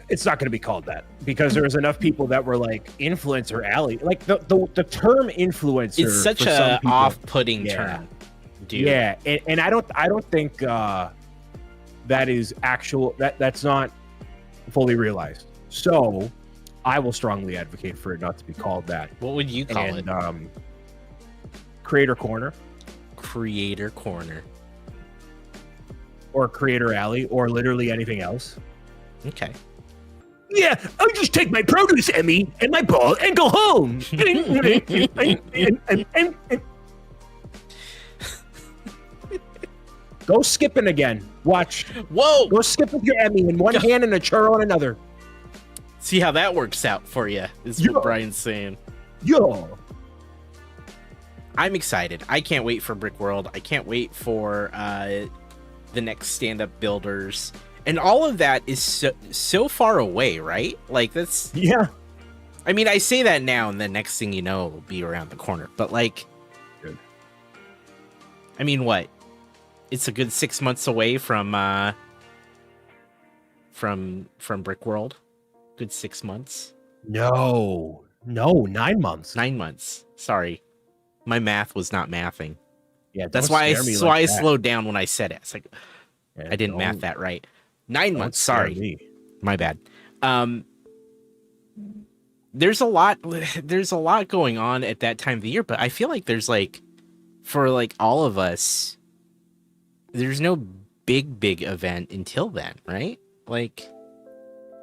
It's not going to be called that because there's enough people that were like influencer alley. Like the term influencer. It's such for some a people, off-putting term, dude. Yeah, and I don't think that is actual. That's not fully realized. So I will strongly advocate for it not to be called that. What would you call it? Creator corner. Creator corner. Or creator alley, or literally anything else. Okay. Yeah, I'll just take my produce Emmy and my ball and go home. Go skipping again. Watch. Whoa! Go skip with your Emmy in one hand and a churro in another. See how that works out for you, is what Brian's saying. Yo. I'm excited. I can't wait for Brickworld. I can't wait for the next stand-up builders. And all of that is so far away, right? Like, that's... Yeah. I mean, I say that now, and the next thing you know, it'll be around the corner. But, like... Good. I mean, what? It's a good 6 months away from Brickworld. Good 6 months. No, 9 months. 9 months. Sorry. My math was not mathing. Yeah, that's why I slowed down when I said it. It's like, yeah, I didn't math that right. 9 months. Sorry, my bad. There's a lot going on at that time of the year, but I feel like there's like, for like all of us, there's no big event until then, right? Like,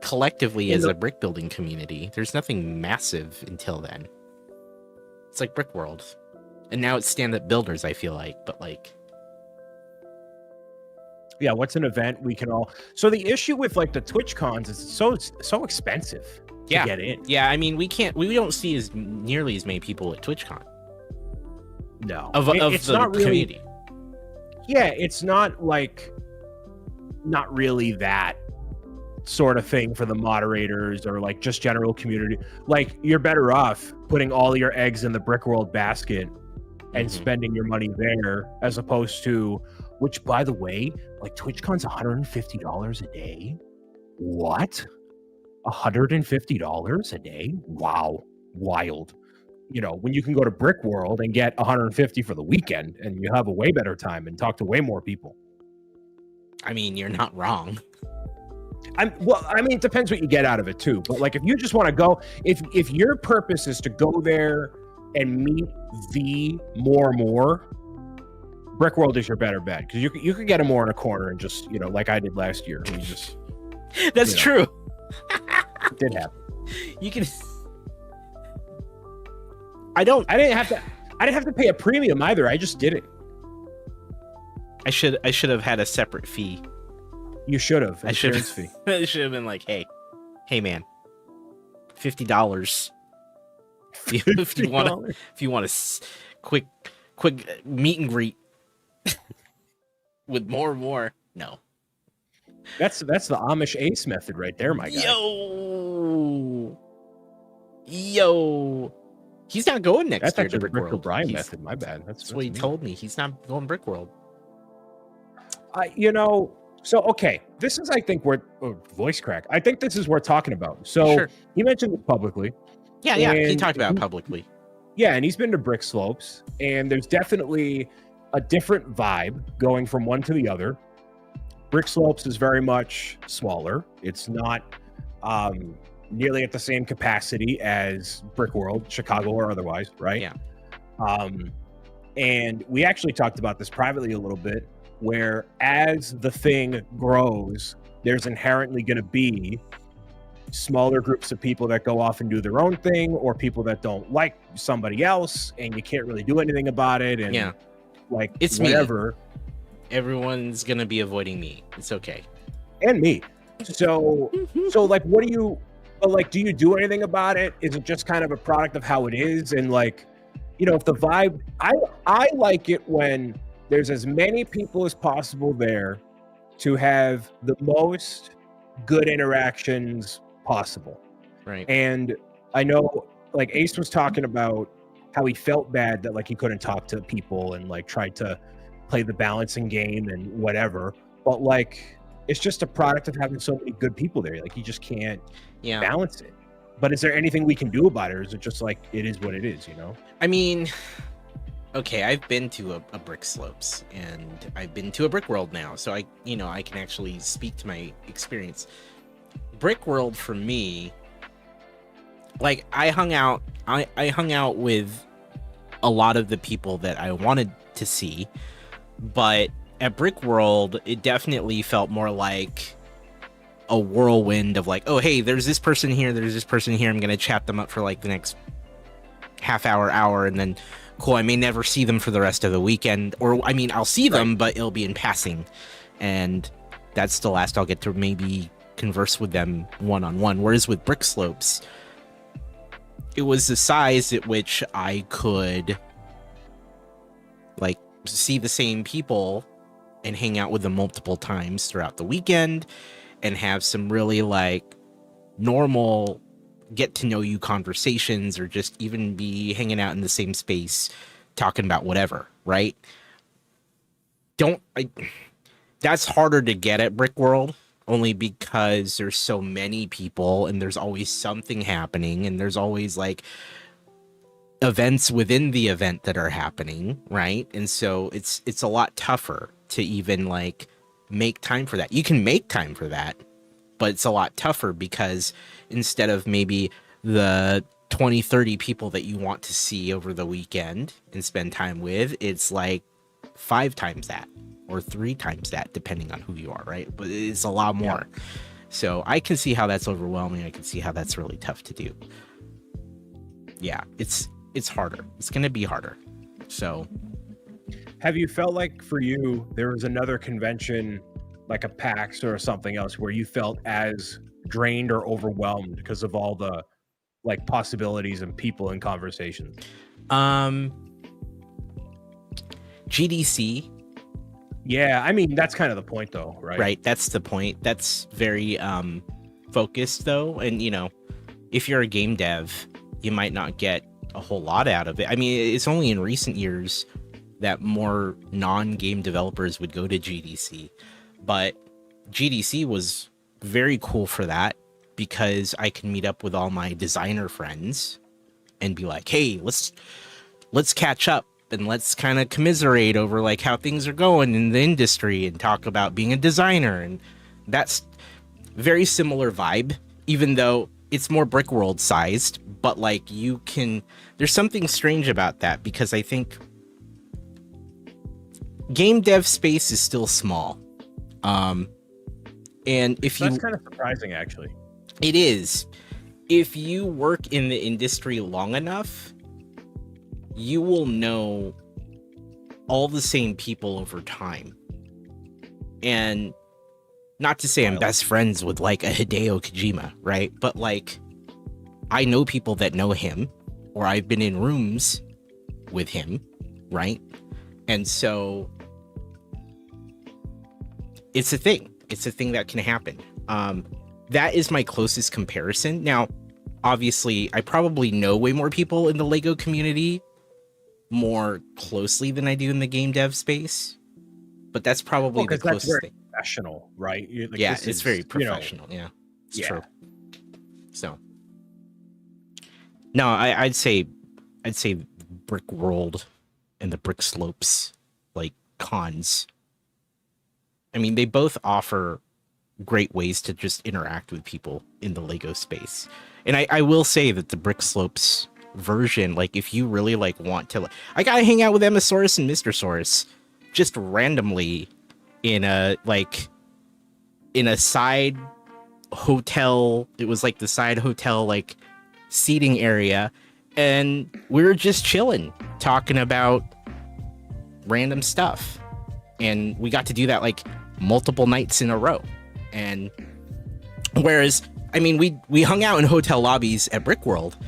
collectively as a brick building community, there's nothing massive until then. It's like Brickworld, and now it's stand-up builders, I feel like, but like, yeah, what's an event we can all... So the issue with like the Twitch cons is it's so expensive to get in. Yeah, I mean, we don't see as nearly as many people at TwitchCon. No, of it's the not community. Really, yeah, it's not really that sort of thing for the moderators or like just general community. Like, you're better off putting all your eggs in the Brickworld basket and spending your money there, as opposed to, which, by the way, like, TwitchCon's $150 a day. What? $150 a day? Wow, wild. You know, when you can go to Brickworld and get $150 for the weekend, and you have a way better time and talk to way more people. I mean, you're not wrong. It depends what you get out of it too. But like, if you just want to go, if your purpose is to go there and meet the more, Brickworld is your better bet, because you could get them more in a corner and just, like I did last year. We just that's true. It did happen. You can. I didn't have to pay a premium either. I just did it. I should have had a separate fee. You should have. I should Fee. It should have been like, hey man, $50. If you want a quick meet and greet with more. No. That's the Amish Ace method right there, my guy. Yo. He's not going next year to the Brick Brickworld. O'Brien method. My bad. That's what he told me. He's not going Brickworld. So okay, this is, I think, where voice crack. I think this is worth talking about. So Sure. He mentioned it publicly. Yeah, he talked about it publicly. Yeah, and he's been to Brick Slopes, and there's definitely a different vibe going from one to the other. Brick Slopes is very much smaller. It's not nearly at the same capacity as Brick World, Chicago or otherwise, right? Yeah. And we actually talked about this privately a little bit, where as the thing grows, there's inherently going to be smaller groups of people that go off and do their own thing, or people that don't like somebody else, and you can't really do anything about it. And Yeah. like It's whatever. Everyone's gonna be avoiding me. It's okay. And me. So like, what do you? But like, do you do anything about it? Is it just kind of a product of how it is? And like, you know, if the vibe, I like it when there's as many people as possible there to have the most good interactions possible. Right. And I know like Ace was talking about how he felt bad that like he couldn't talk to people and like tried to play the balancing game and whatever. But like, it's just a product of having so many good people there. Like, you just can't balance it. But is there anything we can do about it? Or is it just like, it is what it is, you know? I mean, okay, I've been to a Brick Slopes and I've been to a Brick World now. So I can actually speak to my experience. Brick World for me, like I hung out with a lot of the people that I wanted to see, but at Brick World, it definitely felt more like a whirlwind of like, oh, hey, there's this person here, I'm going to chat them up for like the next half hour, and then cool, I may never see them for the rest of the weekend. Or, I mean, I'll see them, but it'll be in passing. And that's the last I'll get to maybe converse with them one-on-one. Whereas with Brick Slopes, it was the size at which I could like see the same people and hang out with them multiple times throughout the weekend and have some really like normal get to know you conversations, or just even be hanging out in the same space talking about whatever, right? That's harder to get at Brick World, only because there's so many people and there's always something happening and there's always like events within the event that are happening, right? And so it's a lot tougher to even like make time for that. You can make time for that, but it's a lot tougher because instead of maybe the 20-30 people that you want to see over the weekend and spend time with, it's like 5 times that or 3 times that, depending on who you are, right? But it's a lot more. Yeah. So I can see how that's overwhelming. I can see how that's really tough to do. Yeah, it's harder. It's going to be harder. So have you felt like for you, there was another convention like a PAX or something else where you felt as drained or overwhelmed because of all the like possibilities and people and conversations? GDC. Yeah, I mean, that's kind of the point though, right? Right, that's the point. That's very focused though, and you know, if you're a game dev, you might not get a whole lot out of it. I mean, it's only in recent years that more non-game developers would go to GDC, but GDC was very cool for that because I can meet up with all my designer friends and be like, hey, let's catch up and let's kind of commiserate over like how things are going in the industry and talk about being a designer. And that's very similar vibe, even though it's more Brick World sized, but like there's something strange about that because I think game dev space is still small. And if that's kind of surprising, actually. It is. If you work in the industry long enough, you will know all the same people over time. And not to say I'm best friends with like a Hideo Kojima, right? But like, I know people that know him, or I've been in rooms with him, right? And so it's a thing. It's a thing that can happen. That is my closest comparison. Now, obviously, I probably know way more people in the LEGO community more closely than I do in the game dev space, but that's probably the closest that's very thing. Professional, right? Like, yeah, it's very professional. You know, it's true. So, no, I'd say Brick World and the Brick Slopes like cons. I mean, they both offer great ways to just interact with people in the Lego space. And I will say that the Brick Slopes version, like if you really like want to, I gotta hang out with Emmasaurus and Mr. Saurus just randomly in a side hotel. It was like the side hotel like seating area, and we were just chilling talking about random stuff, and we got to do that like multiple nights in a row. And whereas I mean we hung out in hotel lobbies at Brick World,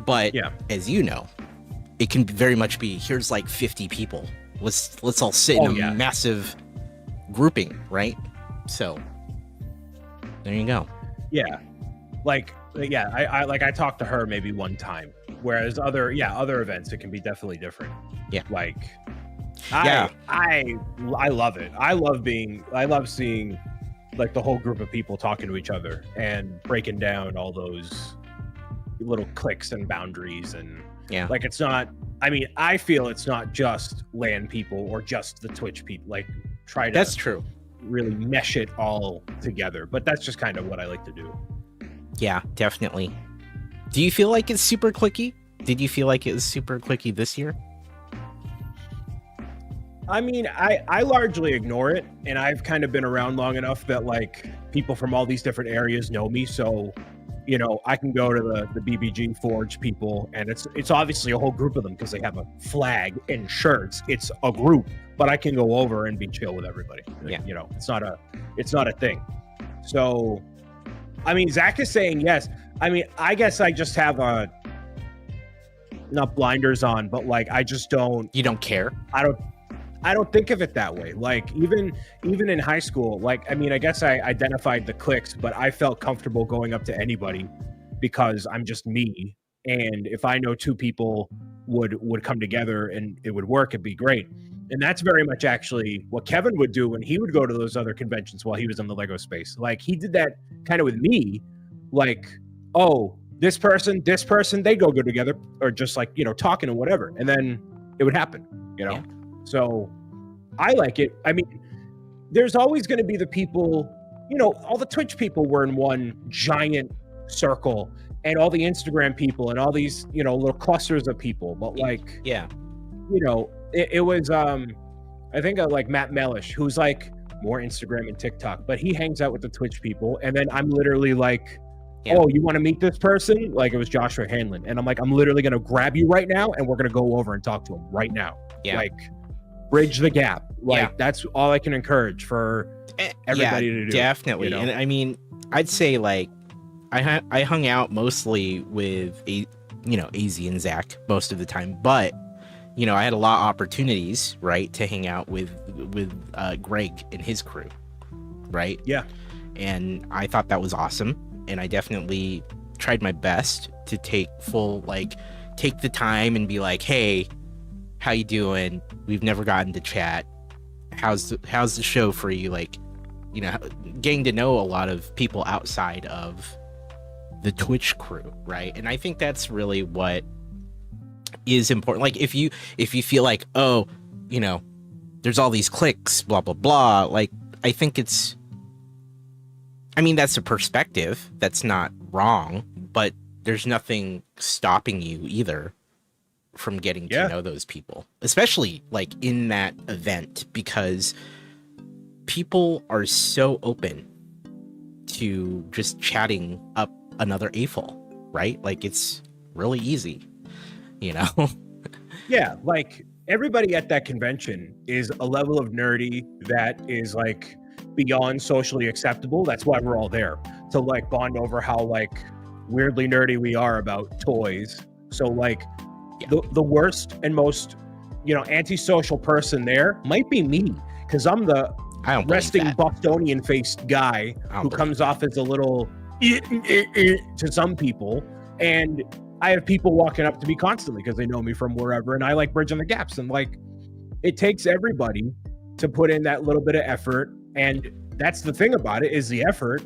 but as you know, it can very much be, here's like 50 people, let's all sit in a massive grouping, right? So there you go. I talked to her maybe one time, whereas other events, it can be definitely different. I love it. I love seeing like the whole group of people talking to each other and breaking down all those little cliques and boundaries. And like, it's not, I mean, I feel it's not just LAN people or just the Twitch people, like that's true, really mesh it all together. But that's just kind of what I like to do. Yeah, definitely. Do you feel like it's super clicky? Did you feel like it was super clicky this year? I mean, I largely ignore it, and I've kind of been around long enough that like people from all these different areas know me. So, you know, I can go to the BBG Forge people, and it's obviously a whole group of them because they have a flag and shirts. It's a group, but I can go over and be chill with everybody. Yeah, you know, it's not a thing. So, I mean, Zach is saying yes. I mean, I guess I just have not blinders on, but like I just don't. You don't care? I don't think of it that way. Like even in high school, like, I mean, I guess I identified the cliques, but I felt comfortable going up to anybody because I'm just me. And if I know two people would come together and it would work, it'd be great. And that's very much actually what Kevin would do when he would go to those other conventions while he was in the Lego space. Like he did that kind of with me, like, oh, this person, they go together, or just like, you know, talking and whatever. And then it would happen, you know? Yeah. So I like it. I mean, there's always going to be the people, you know, all the Twitch people were in one giant circle, and all the Instagram people and all these, you know, little clusters of people. But like, you know, it was, I think like Matt Mellish, who's like more Instagram and TikTok, but he hangs out with the Twitch people. And then I'm literally like, oh, you want to meet this person? Like it was Joshua Hanlon. And I'm like, I'm literally going to grab you right now, and we're going to go over and talk to him right now. Like, bridge the gap. Like that's all I can encourage for everybody to do. Definitely. You know? And I mean, I'd say like I hung out mostly with AZ and Zach most of the time, but you know, I had a lot of opportunities, right, to hang out with Greg and his crew, right? Yeah. And I thought that was awesome, and I definitely tried my best to take the time and be like, hey, how you doing? We've never gotten to chat. How's the show for you? Like, you know, getting to know a lot of people outside of the Twitch crew, right? And I think that's really what is important. Like if you feel like, oh, you know, there's all these cliques, blah blah blah, like I think that's a perspective that's not wrong, but there's nothing stopping you either from getting to know those people, especially like in that event, because people are so open to just chatting up another AFOL, right? Like it's really easy, you know? Yeah, like everybody at that convention is a level of nerdy that is like beyond socially acceptable. That's why we're all there, to like bond over how like weirdly nerdy we are about toys. So like the worst and most, you know, antisocial person there might be me, because I'm the resting Bostonian faced guy who comes off as a little to some people, and I have people walking up to me constantly because they know me from wherever, and I like bridging the gaps. And like, it takes everybody to put in that little bit of effort, and that's the thing about it, is the effort.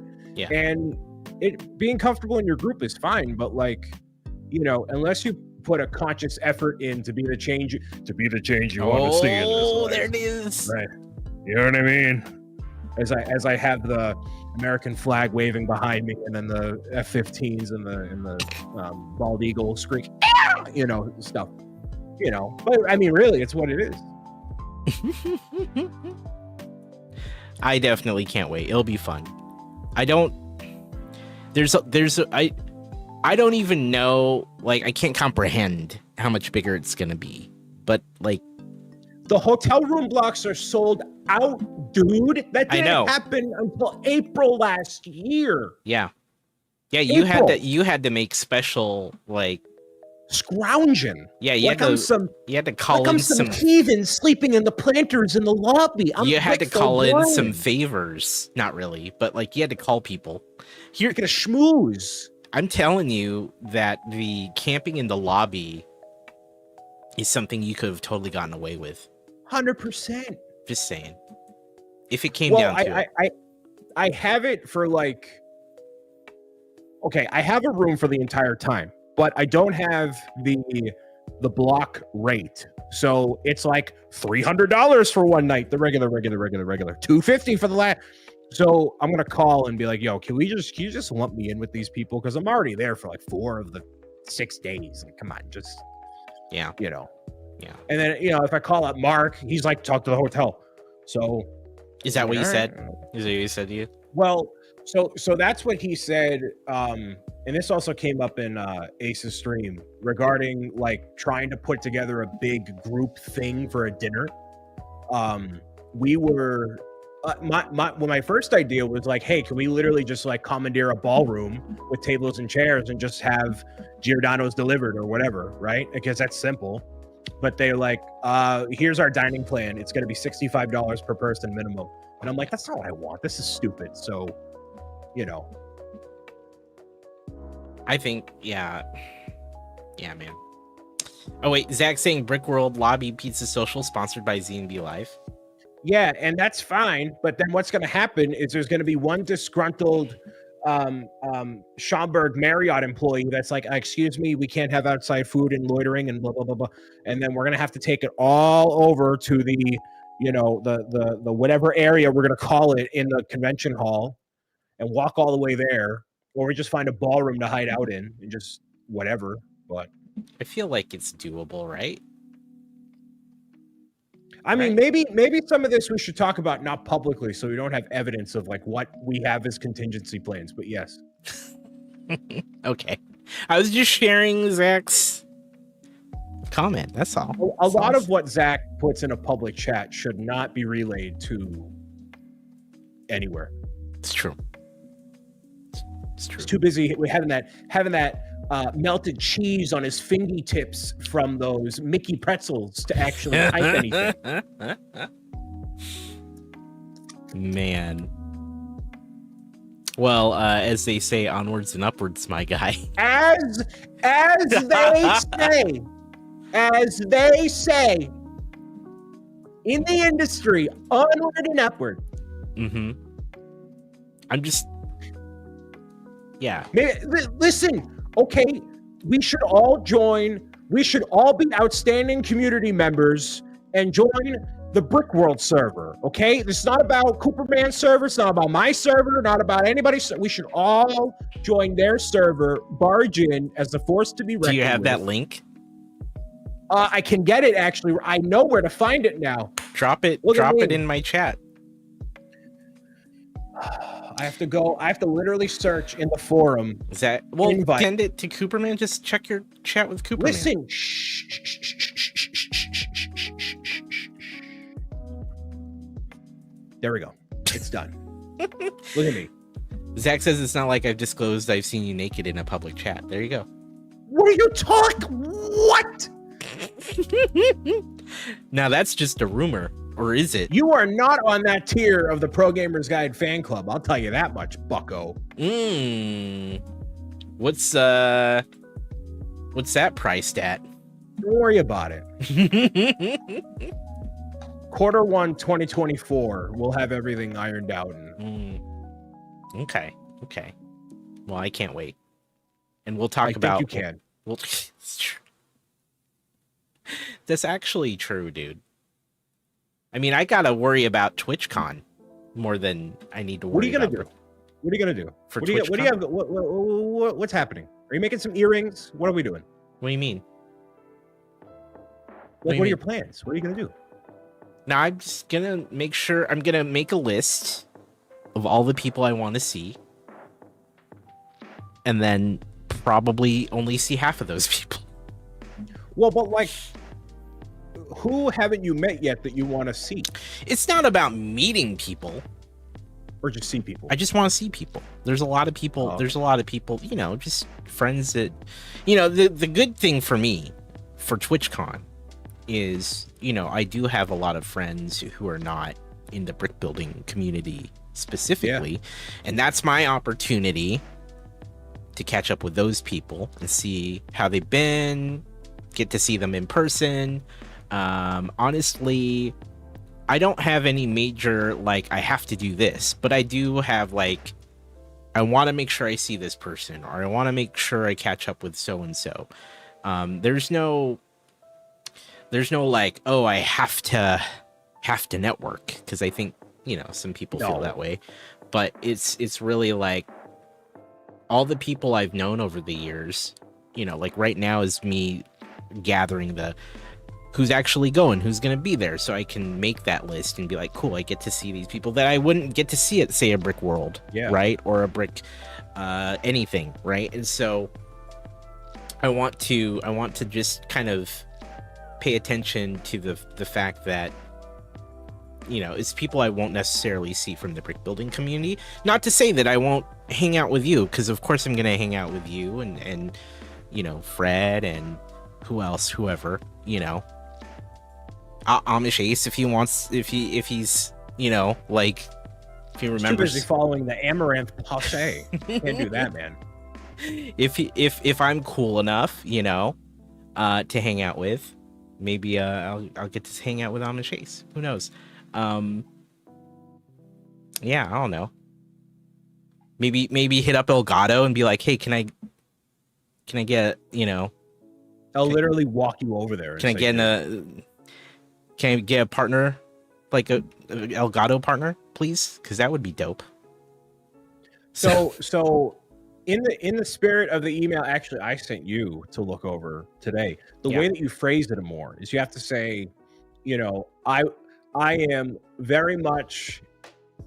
And it being comfortable in your group is fine, but like, you know, unless you put a conscious effort in to be the change you want to see in this life. There it is. Right. You know what I mean? As I have the American flag waving behind me, and then the F-15s and the bald eagle screech, stuff. But I mean, really, it's what it is. I definitely can't wait. It'll be fun. I don't even know, like, I can't comprehend how much bigger it's gonna be. But like, the hotel room blocks are sold out, dude. That didn't happen until April last year. Yeah. You had to make special, like, scrounging. Yeah, you had to call in some heathens sleeping in the planters in the lobby. You had to call in some favors. Not really, but like, you had to call people. Here, get a schmooze. I'm telling you that the camping in the lobby is something you could have totally gotten away with. 100%. Just saying. If it came down to it. I have it for like, okay, I have a room for the entire time, but I don't have the block rate. So it's like $300 for one night, the regular, $250 for the last. So I'm gonna call and be like, "Yo, can you just lump me in with these people? Because I'm already there for like 4 of the 6 days. Like, come on, just yeah. And then if I call up Mark, he's like, talk to the hotel. So is that what you said? Is that what he said to you? Well, so that's what he said. And this also came up in Ace's stream regarding like trying to put together a big group thing for a dinner. We were my first idea was like, hey, can we literally just like commandeer a ballroom with tables and chairs and just have Giordano's delivered or whatever, right? Because that's simple. But they're like, here's our dining plan. It's going to be $65 per person minimum. And I'm like, that's not what I want. This is stupid. So, I think, yeah, man. Oh, wait, Zach saying Brick World Lobby Pizza Social sponsored by Z&B Live. Yeah, and that's fine. But then what's going to happen is there's going to be one disgruntled Schaumburg Marriott employee that's like, excuse me, we can't have outside food and loitering and blah, blah, blah, blah. And then we're going to have to take it all over to the, the whatever area we're going to call it in the convention hall and walk all the way there. Or we just find a ballroom to hide out in and just whatever. But I feel like it's doable, right? I mean, maybe some of this we should talk about not publicly, so we don't have evidence of like what we have as contingency plans. But yes. Okay, I was just sharing Zach's comment. That's all. A lot of what Zach puts in a public chat should not be relayed to anywhere. It's true. It's true. He's too busy having that melted cheese on his fingertips from those Mickey pretzels to actually type anything. Man. Well, as they say, onwards and upwards, my guy. As they say in the industry, onward and upward. Mm-hmm. I'm just, yeah. Listen. Okay, we should all join. We should all be outstanding community members and join the Brick World server. Okay, this is not about Cooperman's server. It's not about my server. Not about anybody's. We should all join their server. Barge in as a force to be reckoned with. Do you have that link? I can get it actually. I know where to find it now. Drop it. Drop it in my chat. I have to literally search in the forum. Is that send it to Cooperman? Just check your chat with Cooperman. Listen. There we go. It's done. Look at me. Zach says it's not like I've disclosed I've seen you naked in a public chat. There you go. What are you talking? What? Now that's just a rumor. Or is it? You are not on that tier of the Pro Gamers Guide fan club. I'll tell you that much, bucko. What's that priced at? Don't worry about it. Q1 2024, we'll have everything ironed out. Okay. Well, I can't wait. And we'll talk about. You can. That's actually true, dude. I mean, I gotta worry about TwitchCon more than I need to worry. What are you gonna about do? What are you gonna do? For what do you have? What's happening? Are you making some earrings? What are we doing? What do you mean? What are your plans? What are you gonna do? Now I'm just gonna make sure. I'm gonna make a list of all the people I want to see, and then probably only see half of those people. Well, but like, who haven't you met yet that you want to see? It's not about meeting people. Or just see people. I just want to see people. There's a lot of people. Oh. There's a lot of people, you know, just friends that, you know, the good thing for me for TwitchCon is, you know, I do have a lot of friends who are not in the brick building community specifically. And that's my opportunity to catch up with those people and see how they've been, get to see them in person. Honestly, I don't have any major, like, I have to do this, but I do have, like, I want to make sure I see this person, or I want to make sure I catch up with so-and-so. There's no like, oh, I have to network, because I think, you know, some people feel that way, but it's really like all the people I've known over the years, you know, like right now is me gathering the who's actually going, who's going to be there, so I can make that list and be like, cool, I get to see these people that I wouldn't get to see at, say, a Brick World, right? Or a Brick anything, right? And so I want to just kind of pay attention to the fact that, you know, it's people I won't necessarily see from the brick building community. Not to say that I won't hang out with you, because of course I'm going to hang out with you and you know, Fred and whoever, you know. Amish Ace, if he's, you know, like, if he remembers. Too busy following the Amaranth Passe. Can't do that, man. If I'm cool enough, you know, to hang out with, maybe I'll get to hang out with Amish Ace. Who knows? Yeah, I don't know. Maybe hit up Elgato and be like, hey, can I get, you know, I'll literally walk you over there. Can I get a partner, like a Elgato partner, please? Because that would be dope. So in the spirit of the email, actually, I sent you to look over today. The way that you phrased it more is you have to say, you know, I am very much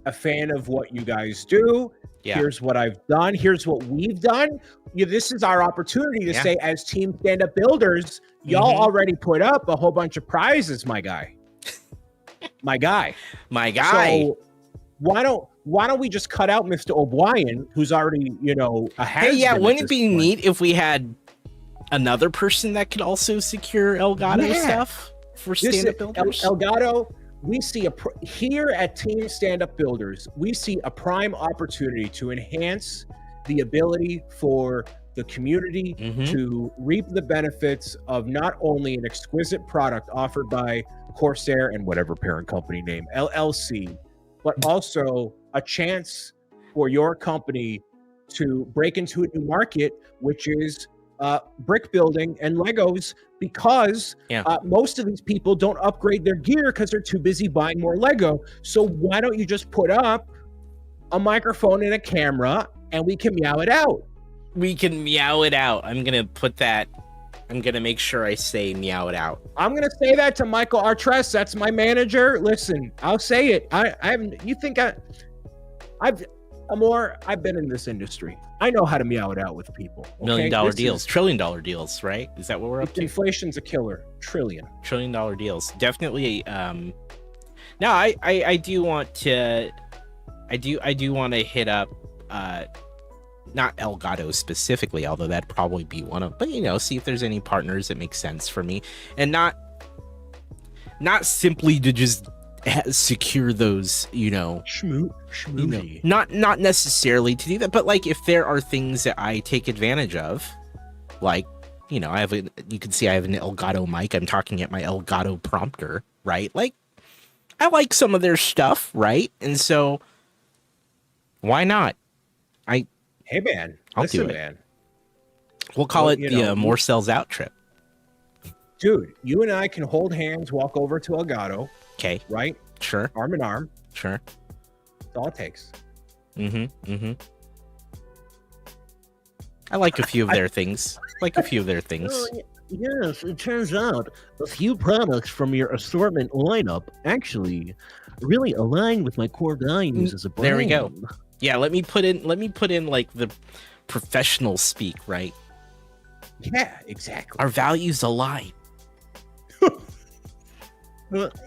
a fan of what you guys do. Here's what I've done. Here's what we've done. This is our opportunity to say, as Team Stand Up Builders, y'all already put up a whole bunch of prizes, my guy. my guy. So why don't we just cut out Mr. O'Brien, who's already, you know, a has-been. Hey, yeah, wouldn't it be neat if we had another person that could also secure Elgato stuff for Stand Up Builders? Elgato. We see here at Team Stand Up Builders, we see a prime opportunity to enhance the ability for the community to reap the benefits of not only an exquisite product offered by Corsair and whatever parent company name, LLC, but also a chance for your company to break into a new market, which is brick building and Legos, because most of these people don't upgrade their gear because they're too busy buying more Lego. So why don't you just put up a microphone and a camera and we can meow it out? We can meow it out. I'm going to put that. I'm going to make sure I say meow it out. I'm going to say that to Michael Artress. That's my manager. Listen, I'll say it. I've been in this industry. I know how to meow it out with people. Okay? $1 million deals, $1 trillion deals, right? Is that what we're up to? Inflation's a killer. $1 trillion deals. Definitely. No, I do want to. I do want to hit up. Not Elgato specifically, although that'd probably be one of. But you know, see if there's any partners that make sense for me, and not simply to just secure those, you know, not necessarily to do that, but like if there are things that I take advantage of, like, you know, you can see I have an Elgato mic. I'm talking at my Elgato prompter, right? Like, I like some of their stuff, right? And so, why not? Hey man, I'll do it. Man. We'll call it the More Sells Out trip. Dude, you and I can hold hands, walk over to Elgato, Okay, right? sure, Arm in arm. sure. That's all it takes. I like a few of their things. Yes, it turns out a few products from your assortment lineup actually really align with my core values as a brand. There we go. Yeah, let me put in like the professional speak, right? Yeah, exactly. Our values align.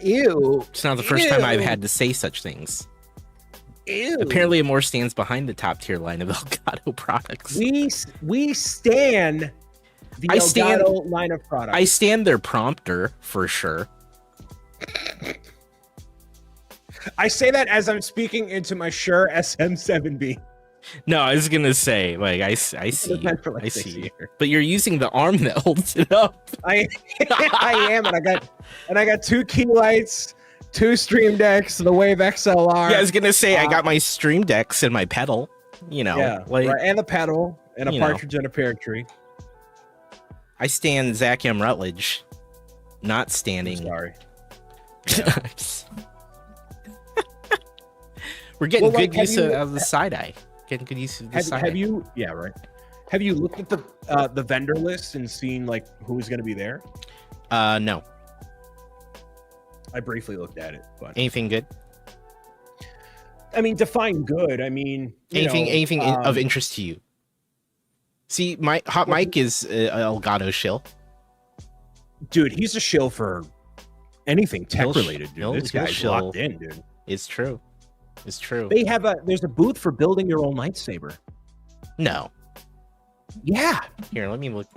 Ew. It's not the first time I've had to say such things. Ew. Apparently, Amore stands behind the top tier line of Elgato products. We stand the Elgato line of products. I stand their prompter for sure. I say that as I'm speaking into my Shure SM7B. No, I was gonna say, like, I see you. For like I 6 see you. years. But you're using the arm that holds it up. I am, and I got 2 key lights, 2 stream decks, the Wave XLR. Yeah, I was gonna say I got my stream decks and my pedal. You know, yeah, like right, and the pedal and a you know. partridge in a pear tree. I stand Zach M. Rutledge, not standing. Sorry. We're getting Well, like, good use of the side eye. Getting good use of the side Have eye. you? Yeah, right. Have you looked at the vendor list and seen like who's going to be there? No. I briefly looked at it, but Anything good? I mean, define good. I mean, Anything of interest to you? See, my Hot Mike is Elgato shill. Dude, he's a shill for anything tech related, dude. he'll This guy's shill. locked in, dude. It's true. It's true. There's a booth for building your own lightsaber. No. Yeah. Here, let me look.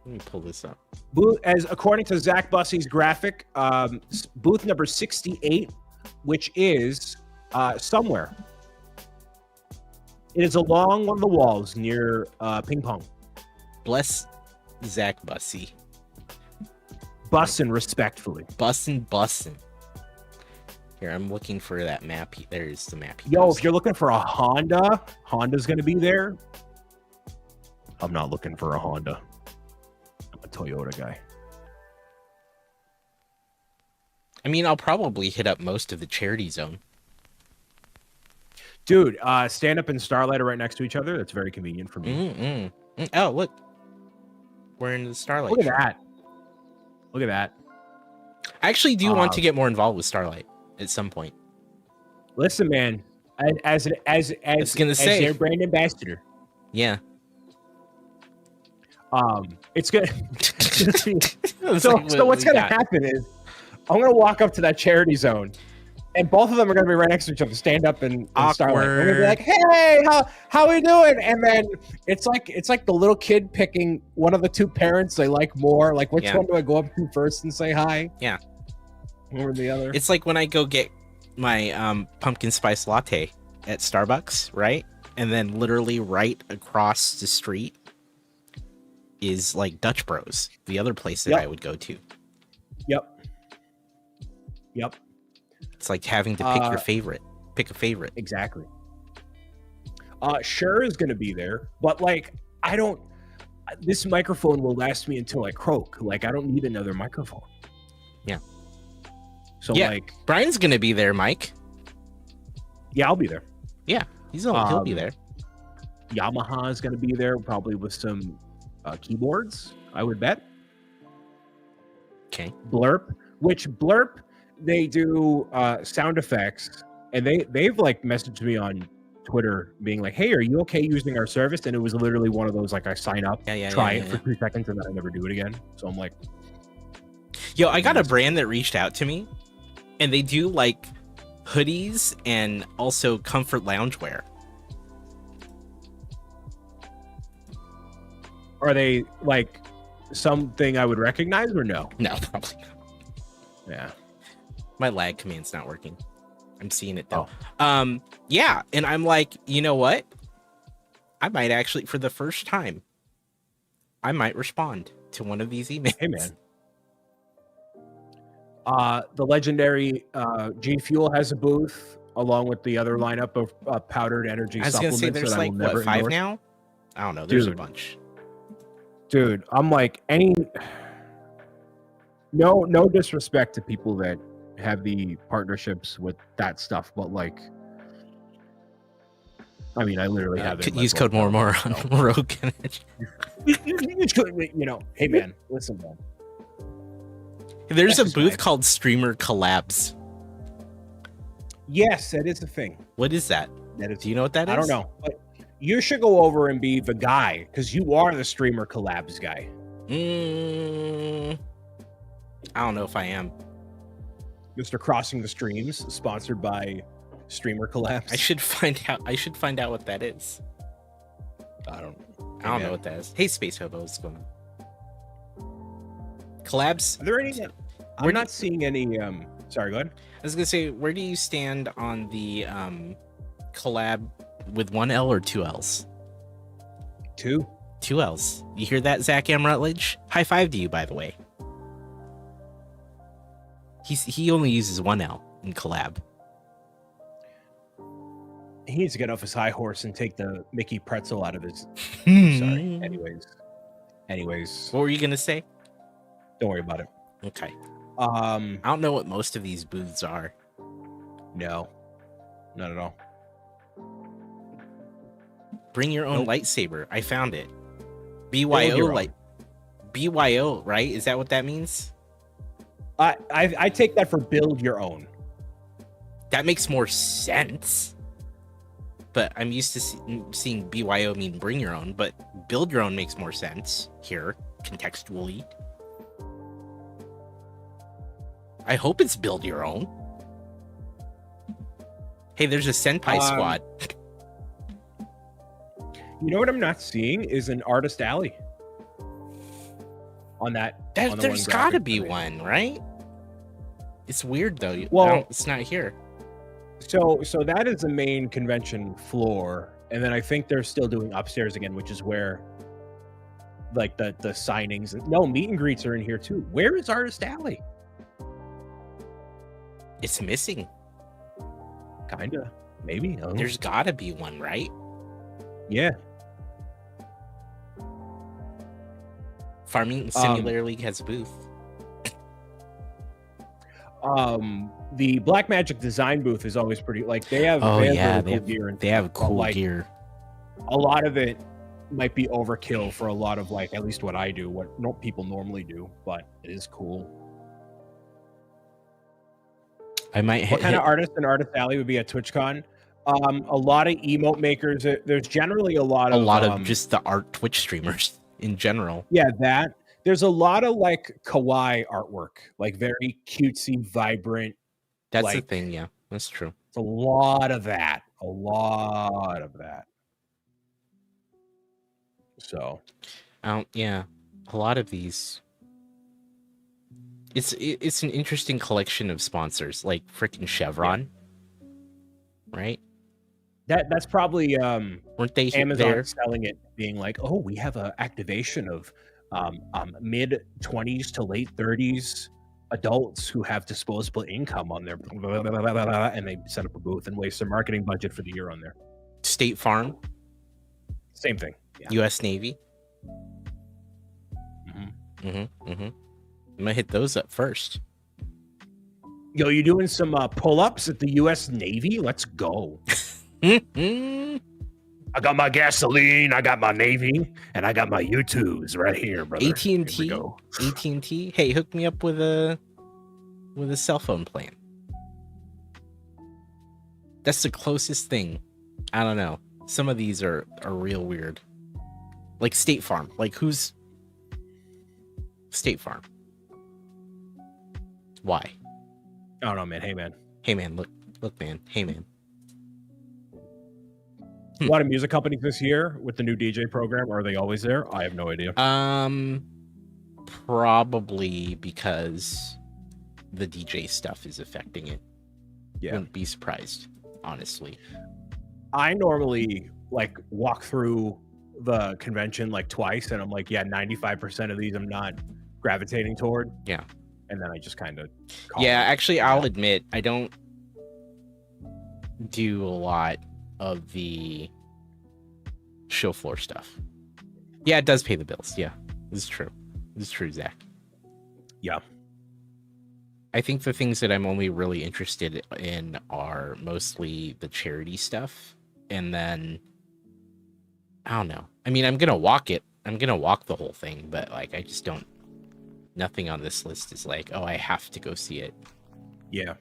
Let me pull this up. Booth, as according to Zach Bussey's graphic, booth number 68, which is somewhere. It is along one of the walls near ping pong. Bless Zach Bussey. Bussin' respectfully. Bussin'. Here, I'm looking for that map. There's the map. Yo, if you're looking for a Honda, Honda's going to be there. I'm not looking for a Honda. I'm a Toyota guy. I mean, I'll probably hit up most of the charity zone. Dude, Stand Up and Starlight are right next to each other. That's very convenient for me. Oh, look. We're in the Starlight. Look at that. Look at that. I actually do want to get more involved with Starlight at some point. Listen, man, as their brand ambassador. Yeah. It's good. So what's gonna happen is I'm gonna walk up to that charity zone, and both of them are gonna be right next to each other, Stand Up and Starlight. We're gonna be like, "Hey, how we doing?" And then it's like the little kid picking one of the 2 parents they like more. Like, which one do I go up to first and say hi? Yeah. Or the other. It's like when I go get my pumpkin spice latte at Starbucks, right? And then literally right across the street is like Dutch Bros, the other place that I would go to. Yep. It's like having to pick your favorite. Pick a favorite. Exactly. Sure is going to be there, but like this microphone will last me until I croak. Like, I don't need another microphone. Yeah. So yeah, like Brian's going to be there, Mike. Yeah, I'll be there. Yeah, he'll be there. Yamaha is going to be there, probably with some keyboards, I would bet. Okay. Blurp, they do sound effects, and they've like messaged me on Twitter being like, "Hey, are you okay using our service?" And it was literally one of those like, I sign up, try it for 3 seconds, and then I never do it again. So I'm like, yo, I got a brand that reached out to me, and they do like hoodies and also comfort loungewear. Are they like something I would recognize or no? No, probably not. Yeah. My lag command's not working. I'm seeing it though. Yeah, and I'm like, you know what? I might actually, for the first time, I might respond to one of these emails. Hey, man. The legendary G Fuel has a booth along with the other lineup of powdered energy I was supplements. gonna say there's that like what, 5 now? I don't know. There's a bunch. Dude, I'm like no disrespect to people that have the partnerships with that stuff, but like, I mean, I literally have it. In my Use code profile, more on so. Rogue. You know, hey man, listen, man. There's a That's booth fine. called Streamer Collabs. Yes, that is a thing. What is that? That is. Do you know what that is? I don't know, but you should go over and be the guy because you are the streamer collabs guy. I don't know if I am. Mr. Crossing the Streams, sponsored by Streamer Collabs. I should find out. I should find out what that is. I don't know what that is. Hey, Space Hobo, what's going on? Collabs. Are there any? I'm not seeing any. Sorry, go ahead. I was gonna say, where do you stand on the collab with one L or two L's? Two. Two L's. You hear that, Zach M. Rutledge? High five to you, by the way. He only uses one L in collab. He needs to get off his high horse and take the Mickey pretzel out of his. Sorry. Anyways. What were you gonna say? Don't worry about it. Okay. I don't know what most of these booths are. No, not at all. Bring your own lightsaber. I found it. Build BYO your like BYO, right? Is that what that means? I take that for build your own. That makes more sense. But I'm used to seeing BYO mean bring your own, but build your own makes more sense here contextually. I hope it's build your own. Hey, there's a Senpai squad. You know what I'm not seeing is an artist alley. On that, on the There's one gotta graphic be for me. one, right? It's weird though. Well, it's not here. So that is the main convention floor, and then I think they're still doing upstairs again, which is where like the signings. No, meet and greets are in here too. Where is Artist Alley? It's missing. Kinda, maybe. I don't know. There's gotta be one, right? Yeah. Farming Simulator League has a booth. The Black Magic Design booth is always pretty. Like they have. Really cool gear and they have cool like, gear. A lot of it might be overkill for a lot of like at least what I do, what people normally do, but it is cool. I might. What kind of artist in Artist Alley would be at TwitchCon? A lot of emote makers. There's generally a lot of just the art Twitch streamers in general. Yeah, that. There's a lot of like kawaii artwork, like very cutesy, vibrant. That's like, the thing. Yeah, that's true. It's a lot of that. A lot of that. So, yeah, a lot of these. It's an interesting collection of sponsors, like freaking Chevron, right? That's probably weren't they Amazon there? selling it, being like, oh, we have a activation of mid 20s to late 30s adults who have disposable income on their and they set up a booth and waste their marketing budget for the year on there. State Farm, Same thing. Yeah. U.S. Navy. I'm gonna hit those up first. Yo, you doing some pull-ups at the U.S. Navy? Let's go. I got my gasoline, I got my Navy, and I got my U2s right here, brother. AT&T. Hey, hook me up with a cell phone plan. That's the closest thing. I don't know. Some of these are real weird. Like State Farm. Like who's State Farm? Why? I don't know, man. Hey, man. Hey, man. Look, man. Hey, man. A lot of music companies this year with the new DJ program. Are they always there? I have no idea. Probably because the DJ stuff is affecting it. Yeah. Wouldn't be surprised, honestly. I normally like walk through the convention like twice, and I'm like, yeah, 95% of these I'm not gravitating toward. Yeah. And then I just kind of. Yeah, actually, I'll admit I don't do a lot of the show floor stuff. Yeah, it does pay the bills. Yeah, this is true. This is true, Zach. Yeah. I think the things that I'm only really interested in are mostly the charity stuff, and then I don't know. I mean, I'm gonna walk it. I'm gonna walk the whole thing, but like, I just don't. Nothing on this list is like, oh, I have to go see it. Yeah.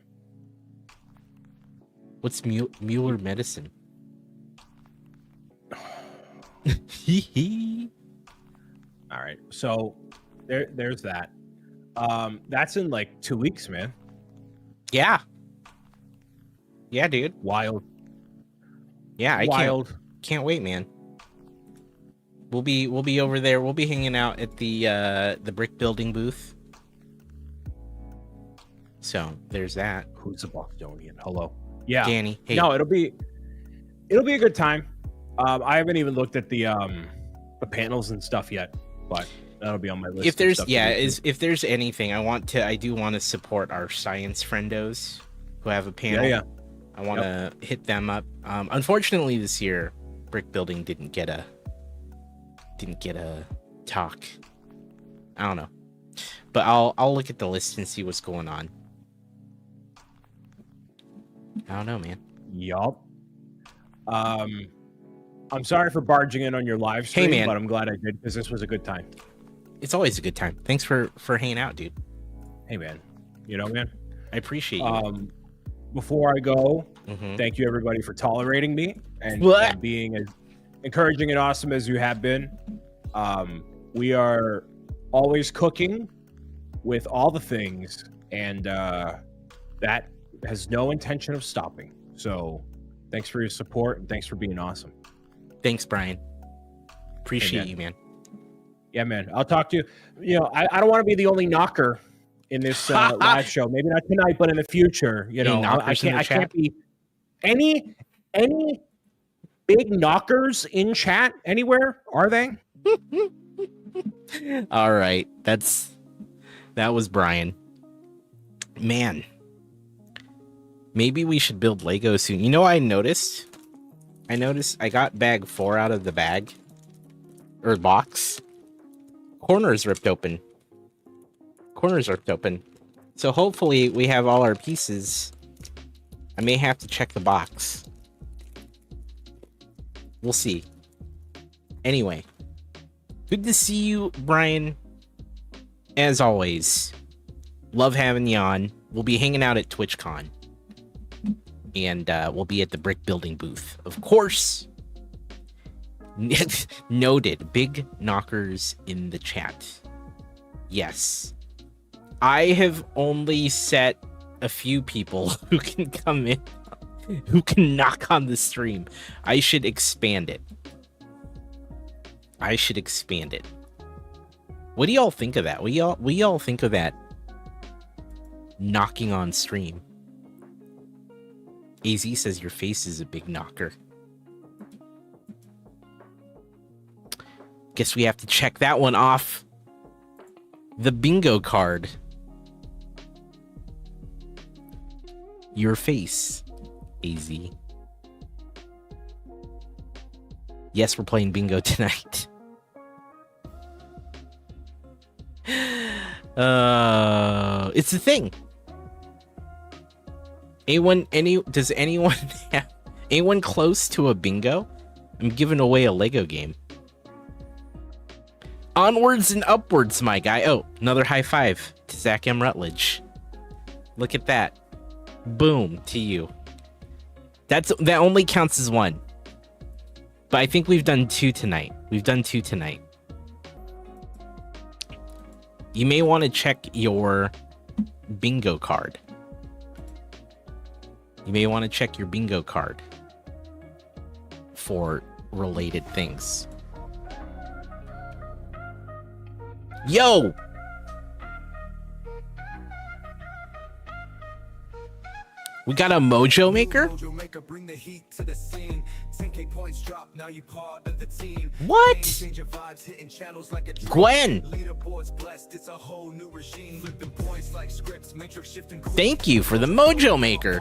What's Mueller medicine? All right. So there's that. That's in like 2 weeks, man. Yeah. Yeah, dude. Wild. Yeah, I Wild. can't wait, man. We'll be over there. We'll be hanging out at the brick building booth. So there's that. Who's the Bostonian? Hello. Yeah. Danny. Hey. No, it'll be a good time. I haven't even looked at the panels and stuff yet, but that'll be on my list. If there's if there's anything, I do want to support our science friendos who have a panel. Yeah. I want to hit them up. Unfortunately, this year, brick building didn't get a talk. I don't know, but I'll look at the list and see what's going on. I don't know, man. Yup. I'm sorry for barging in on your live stream, man. but I'm glad I did because this was a good time. It's always a good time. Thanks for hanging out, dude. Hey, man. You know, man. I appreciate you. Before I go, Mhm. thank you everybody for tolerating me and being as encouraging and awesome as you have been. We are always cooking with all the things, and that has no intention of stopping. So thanks for your support and thanks for being awesome. Thanks, Brian. Appreciate you, man. Yeah, man. I'll talk to you. You know, I don't want to be the only knocker in this live show. Maybe not tonight, but in the future. You know, I can't be any big knockers in chat anywhere. Are they? All right, that was Brian. Man, maybe we should build Lego soon. You know, I noticed I got bag 4 out of the bag or box. Corners ripped open. So hopefully we have all our pieces. I may have to check the box. We'll see. Anyway, good to see you, Brian. As always, love having you on. We'll be hanging out at TwitchCon. And we'll be at the brick building booth. Of course. Noted. Big knockers in the chat. Yes. I have only set a few people who can come in, who can knock on the stream. I should expand it. What do y'all think of that? What do y'all think of that? Knocking on stream. AZ says your face is a big knocker. Guess we have to check that one off. The bingo card. Your face, AZ. Yes, we're playing bingo tonight. It's a thing. Does anyone have anyone close to a bingo? I'm giving away a Lego game. Onwards and upwards, my guy. Oh, another high five to Zach M. Rutledge. Look at that. Boom to you. That only counts as one. But I think we've done 2 tonight. You may want to check your bingo card. For related things. Yo! We got a Mojo Maker? What? Gwen! Thank you for the Mojo Maker.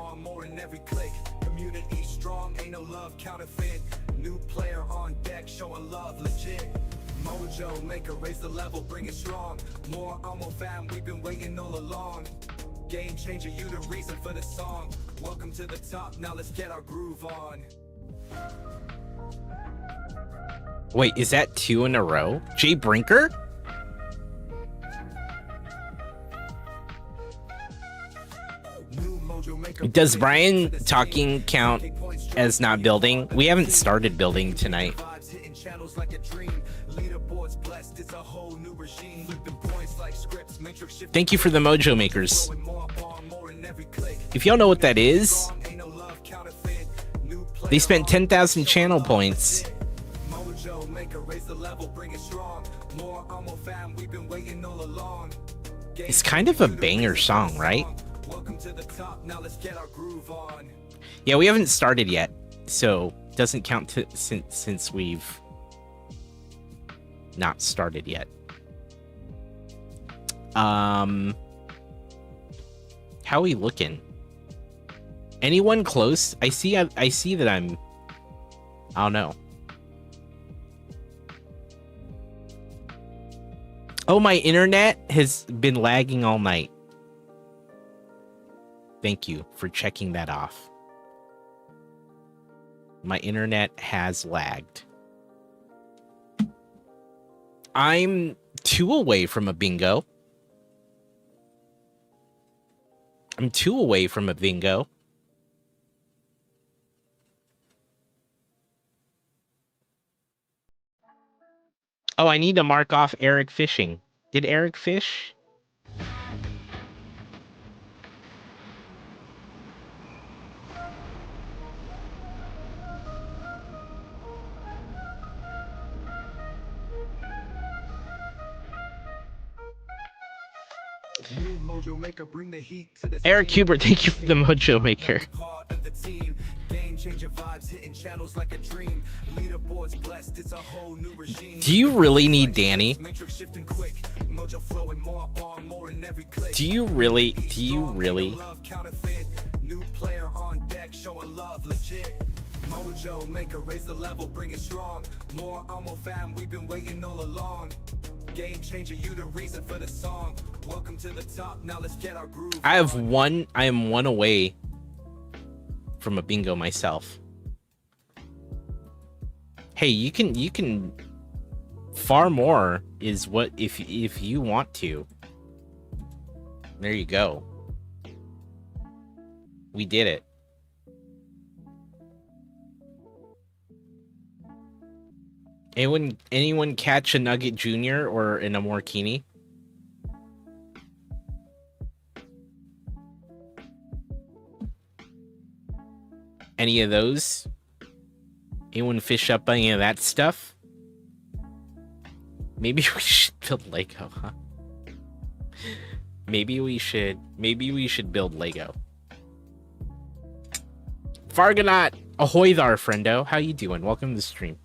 Mojo Maker, raise the level, bring it strong. More Amo fam, we've been waiting all along. Game changer, you the reason for the song. Welcome to the top, now let's get our groove on. Wait, is that 2 in a row? Jay Brinker? Does Brian talking count as not building? We haven't started building tonight. Thank you for the Mojo Makers. If y'all know what that is, they spent 10,000 channel points. It's kind of a banger song, right? Yeah, we haven't started yet, so doesn't count since we've not started yet. How are we looking? Anyone close? I see that I don't know. Oh, my internet has been lagging all night. Thank you for checking that off. My internet has lagged. I'm 2 away from a bingo. I'm 2 away from a bingo. Oh, I need to mark off Eric fishing. Did Eric fish? Eric Hubert, thank you for the Mojo Maker. Do you really need Danny? Do you really? Mojo Maker, raise the level, bring it strong. More Amo fam, we've been waiting all along. Game changer, you the reason for the song. Welcome to the top, now let's get our groove. I am 1 away from a bingo myself. Hey, you can far more is what if you want to. There you go. We did it. Anyone catch a Nugget Jr. or an Amorkini? Any of those? Anyone fish up any of that stuff? Maybe we should build Lego, huh? Maybe we should build Lego. Fargonaut, ahoy there, friendo. How you doing? Welcome to the stream.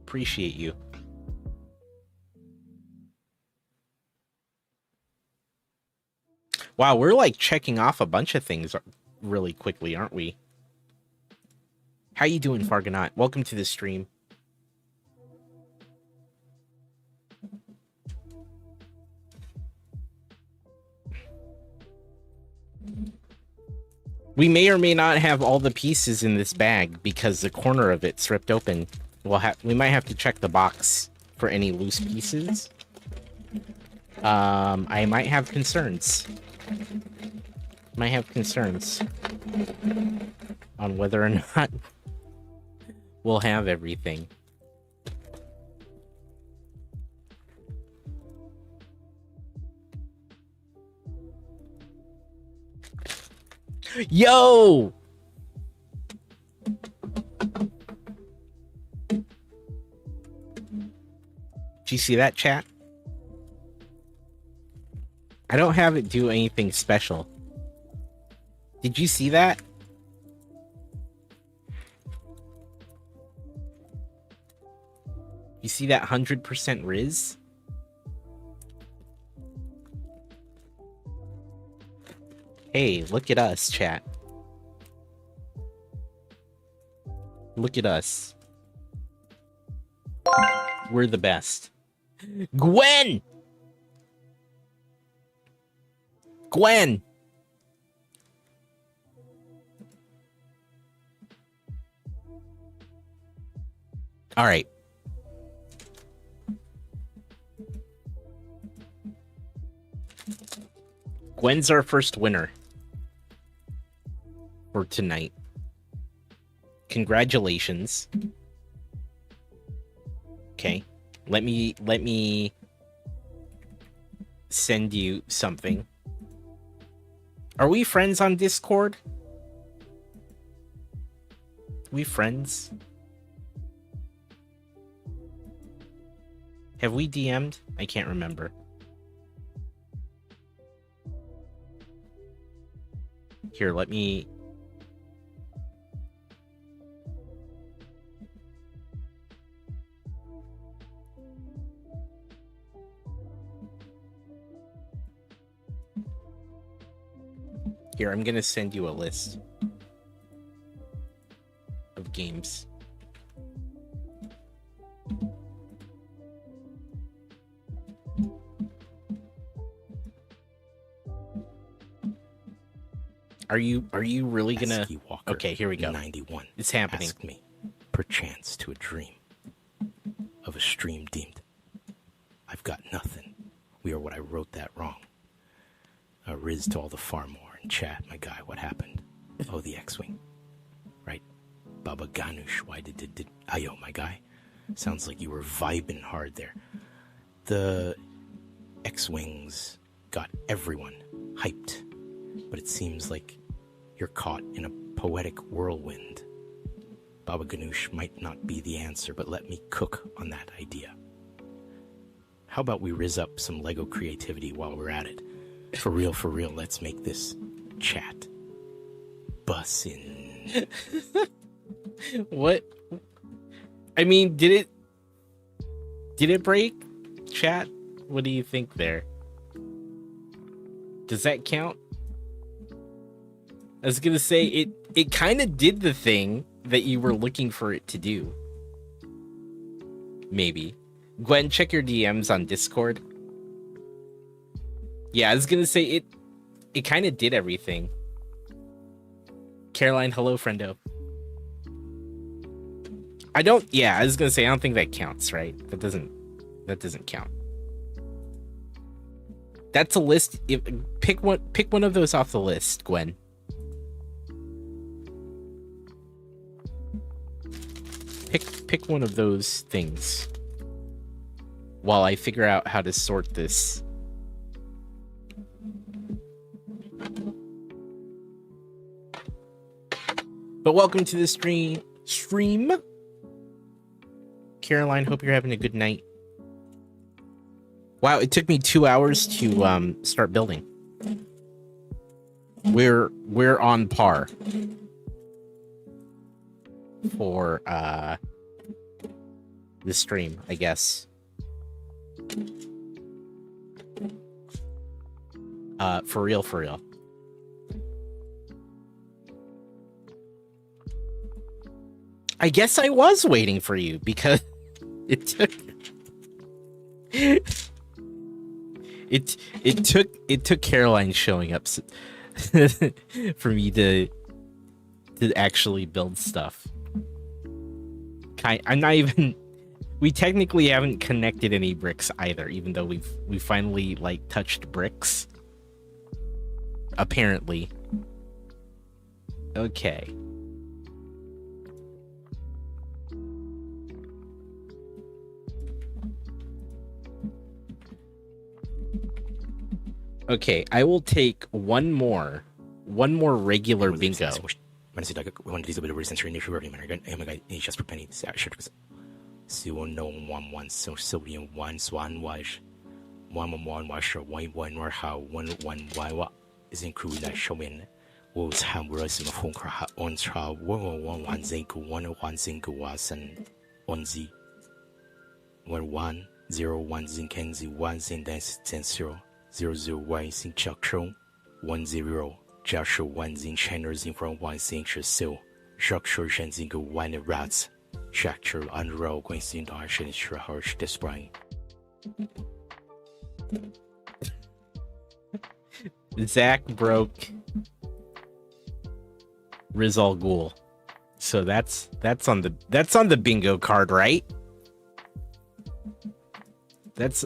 Appreciate you. Wow, we're like checking off a bunch of things really quickly, aren't we? How you doing, Fargonaut? Welcome to the stream. We may or may not have all the pieces in this bag because the corner of it's ripped open. We might have to check the box for any loose pieces. I might have concerns. On whether or not we'll have everything. Yo! Did you see that, chat? I don't have it do anything special. Did you see that? You see that 100% Riz? Hey, look at us, chat. Look at us. We're the best. Gwen! Gwen! All right. Gwen's our first winner for tonight. Congratulations. Okay. Let me send you something. Are we friends on Discord? We friends? Have we DM'd? I can't remember. Here, let me... Here, I'm gonna send you a list of games. Are you really gonna... Walker, Okay, here we go. 91. It's happening. Asked me, perchance to a dream of a stream deemed. I've got nothing. We are what I wrote that wrong. A riz to all the Farmore and chat, my guy, what happened? Oh, the X-Wing. Right. Baba Ganush, why did Ayo, my guy? Sounds like you were vibing hard there. The X-Wings got everyone hyped, but it seems like you're caught in a poetic whirlwind. Baba Ganoush might not be the answer, but let me cook on that idea. How about we riz up some Lego creativity while we're at it? For real, let's make this chat bussin'. What? I mean, did it break? Chat? What do you think there? Does that count? I was gonna say it kind of did the thing that you were looking for it to do. Maybe. Gwen, check your DMs on Discord. Yeah, I was gonna say it kind of did everything. Caroline, hello, friendo. I was gonna say I don't think that counts, right? That doesn't count. That's a list. Pick one of those off the list, Gwen. Pick one of those things while I figure out how to sort this. But welcome to the stream. Caroline, hope you're having a good night. Wow, it took me 2 hours to start building. We're on par for the stream, I guess. For real. I guess I was waiting for you because it took it took Caroline showing up for me to actually build stuff. I'm not even. We technically haven't connected any bricks either, even though we finally like touched bricks. Apparently. Okay. Okay, I will take one more regular bingo. Is included that showing was hamburgers in a phone crack on trial 111 on Z 110 zin kenzi 1 zin dance 0 001 zin chakron 10 Joshua 1 zin channels in from 1 zin so structure zin go 1 rats structure unroll going in the harsh display Zach broke Riz Al Ghul. So that's on the bingo card, right? That's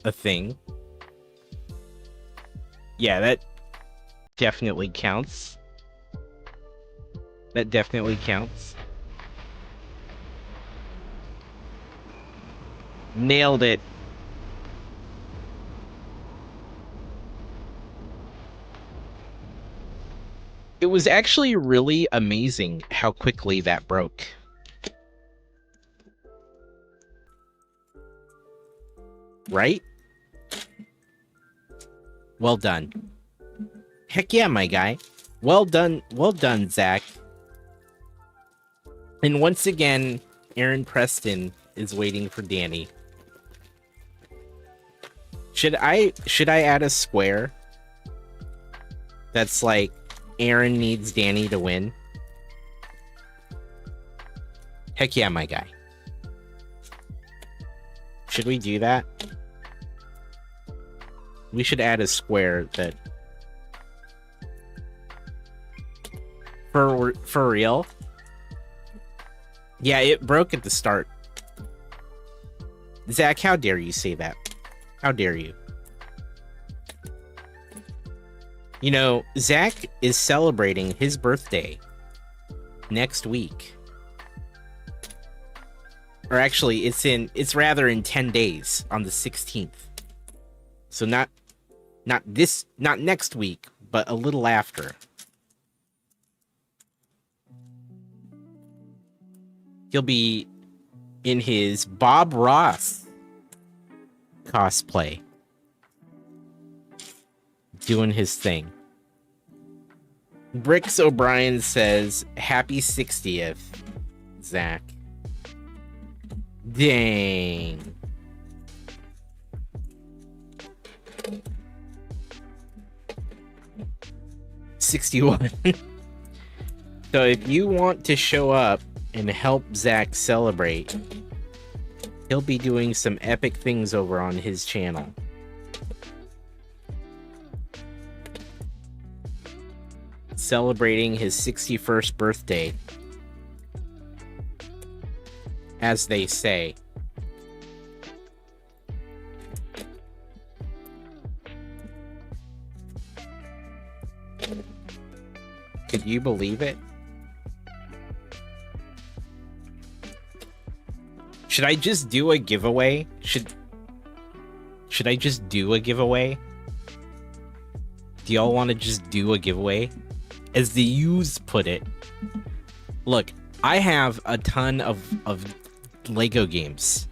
a thing. Yeah, that definitely counts. That definitely counts. Nailed it. It was actually really amazing how quickly that broke. Right? Well done. Heck yeah, my guy. Well done, Zach. And once again, Aaron Preston is waiting for Danny. Should I add a square that's like Aaron needs Danny to win? Heck yeah, my guy. Should we do that? We should add a square that for real. Yeah, it broke at the start. Zach, how dare you say that? How dare you? You know, Zach is celebrating his birthday next week. Or actually, it's rather in 10 days on the 16th. So not next week, but a little after. He'll be in his Bob Ross cosplay, doing his thing. Bricks O'Brien says, "Happy 60th, Zach." Dang. $61. So if you want to show up and help Zach celebrate, he'll be doing some epic things over on his channel. Celebrating his 61st birthday, as they say. Could you believe it? Should I just do a giveaway? Should I just do a giveaway? Do y'all want to just do a giveaway? As the U's put it. Look, I have a ton of Lego games.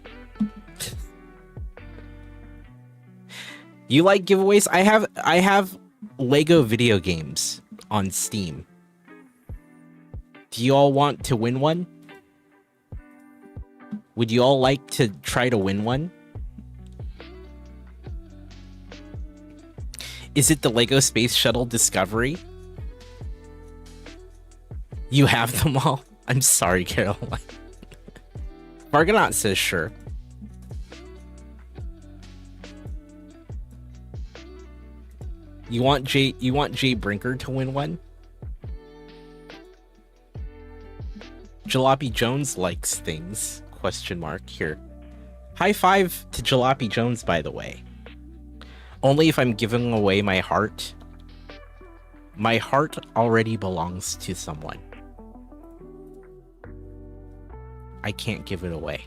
You like giveaways? I have Lego video games on Steam. Do you all want to win one? Would you all like to try to win one? Is it the Lego Space Shuttle Discovery? You have them all? I'm sorry, Caroline. Bargonaut says sure. You want Jay Brinker to win one? Jalopy Jones likes things. Question mark here. High five to Jalopy Jones, by the way. Only if I'm giving away my heart. My heart already belongs to someone. I can't give it away.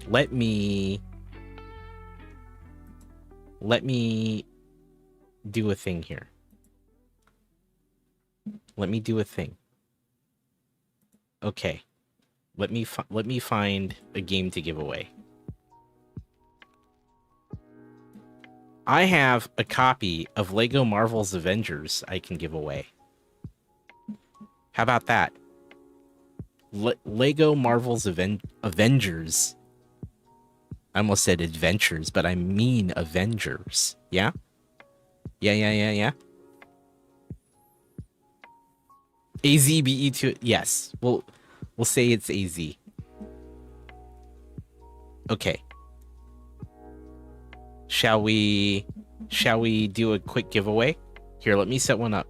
Let me do a thing here. Let me do a thing. Okay. Let me find a game to give away. I have a copy of Lego Marvel's Avengers I can give away. How about that? Lego Marvel's Avengers. I almost said adventures, but I mean Avengers. Yeah? Yeah. AZBE2. Yes. We'll say it's AZ. Okay. Shall we do a quick giveaway? Here, let me set one up.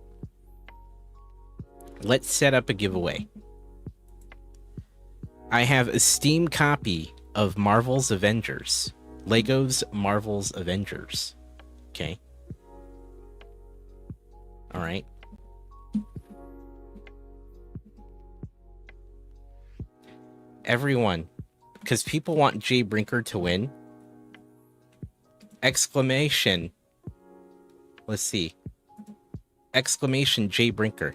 Let's set up a giveaway. I have a Steam copy of Marvel's Avengers. Lego's Marvel's Avengers. Okay. All right. Everyone, because people want Jay Brinker to win. Exclamation. Let's see. Exclamation Jay Brinker.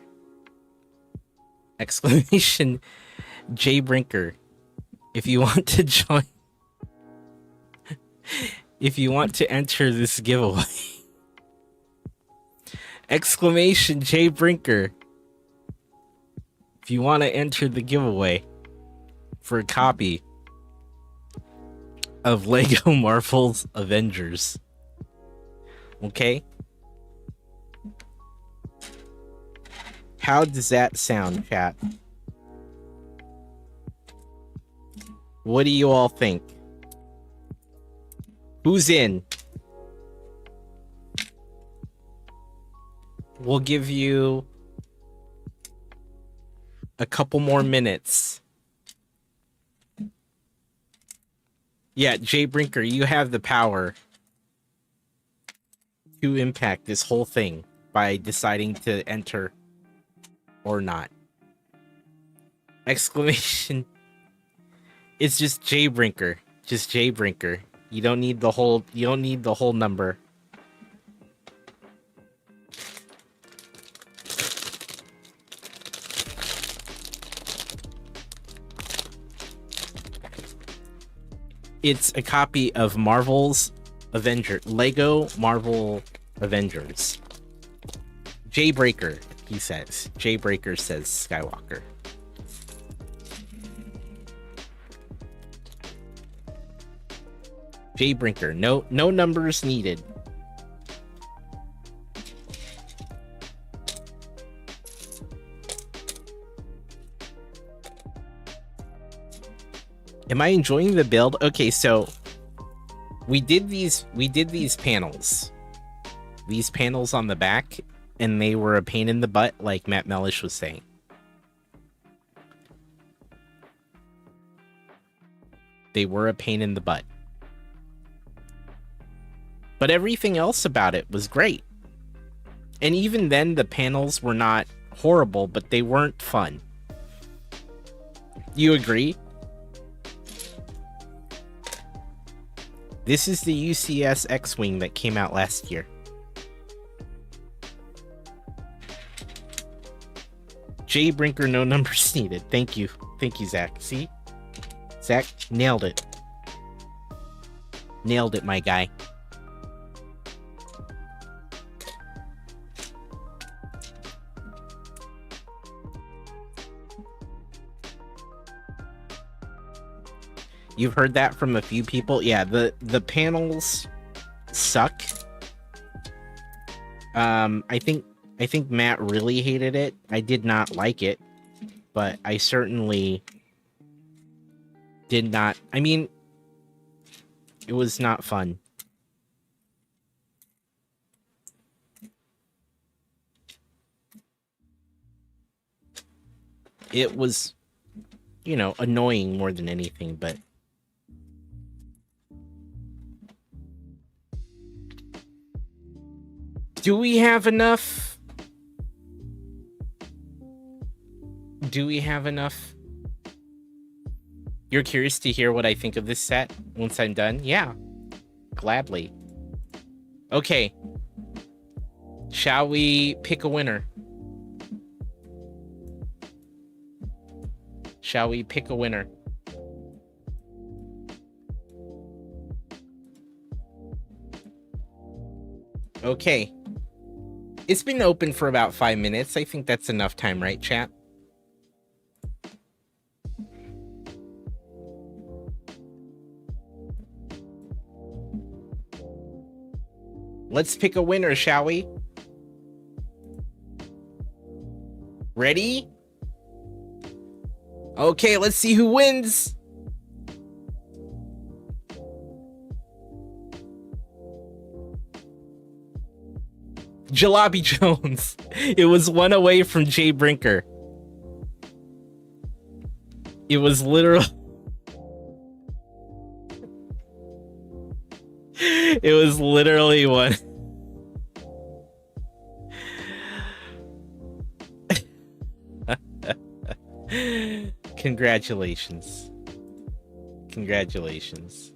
Exclamation Jay Brinker. If you want to join, if you want to enter this giveaway. Exclamation Jay Brinker. If you want to enter the giveaway for a copy of Lego Marvel's Avengers. Okay? How does that sound, chat? What do you all think? Who's in? We'll give you a couple more minutes. Yeah, Jay Brinker, you have the power to impact this whole thing by deciding to enter or not. Exclamation. It's just Jay Brinker. Just Jay Brinker. You don't need the whole number. It's a copy of Marvel's Lego Marvel Avengers. Jay Breaker, he says. Jay Breaker says Skywalker. Jay Brinker, no numbers needed. Am I enjoying the build? Okay, so we did these panels. These panels on the back, and they were a pain in the butt, like Matt Mellish was saying. They were a pain in the butt. But everything else about it was great. And even then, the panels were not horrible, but they weren't fun. You agree? This is the UCS X-Wing that came out last year. Jay Brinker, no numbers needed. Thank you. Thank you, Zach. See? Zach, nailed it. Nailed it, my guy. You've heard that from a few people. Yeah, the panels suck. I think Matt really hated it. I did not like it, but I certainly did not. I mean, it was not fun. It was, annoying more than anything, but do we have enough? Do we have enough? You're curious to hear what I think of this set once I'm done? Yeah, gladly. Okay. Shall we pick a winner? Shall we pick a winner? Okay. It's been open for about 5 minutes. I think that's enough time, right, chat? Let's pick a winner, shall we? Ready? Okay, let's see who wins. Jalopy Jones. It was one away from Jay Brinker. It was literal. It was literally one. Congratulations. Congratulations.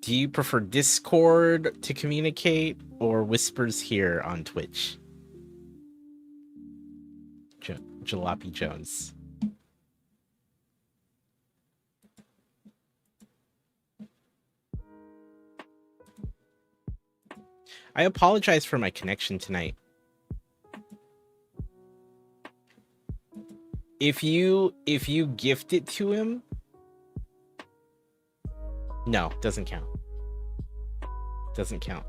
Do you prefer Discord to communicate or whispers here on Twitch? Jalopy Jones. I apologize for my connection tonight. If you gift it to him, no, doesn't count. Doesn't count.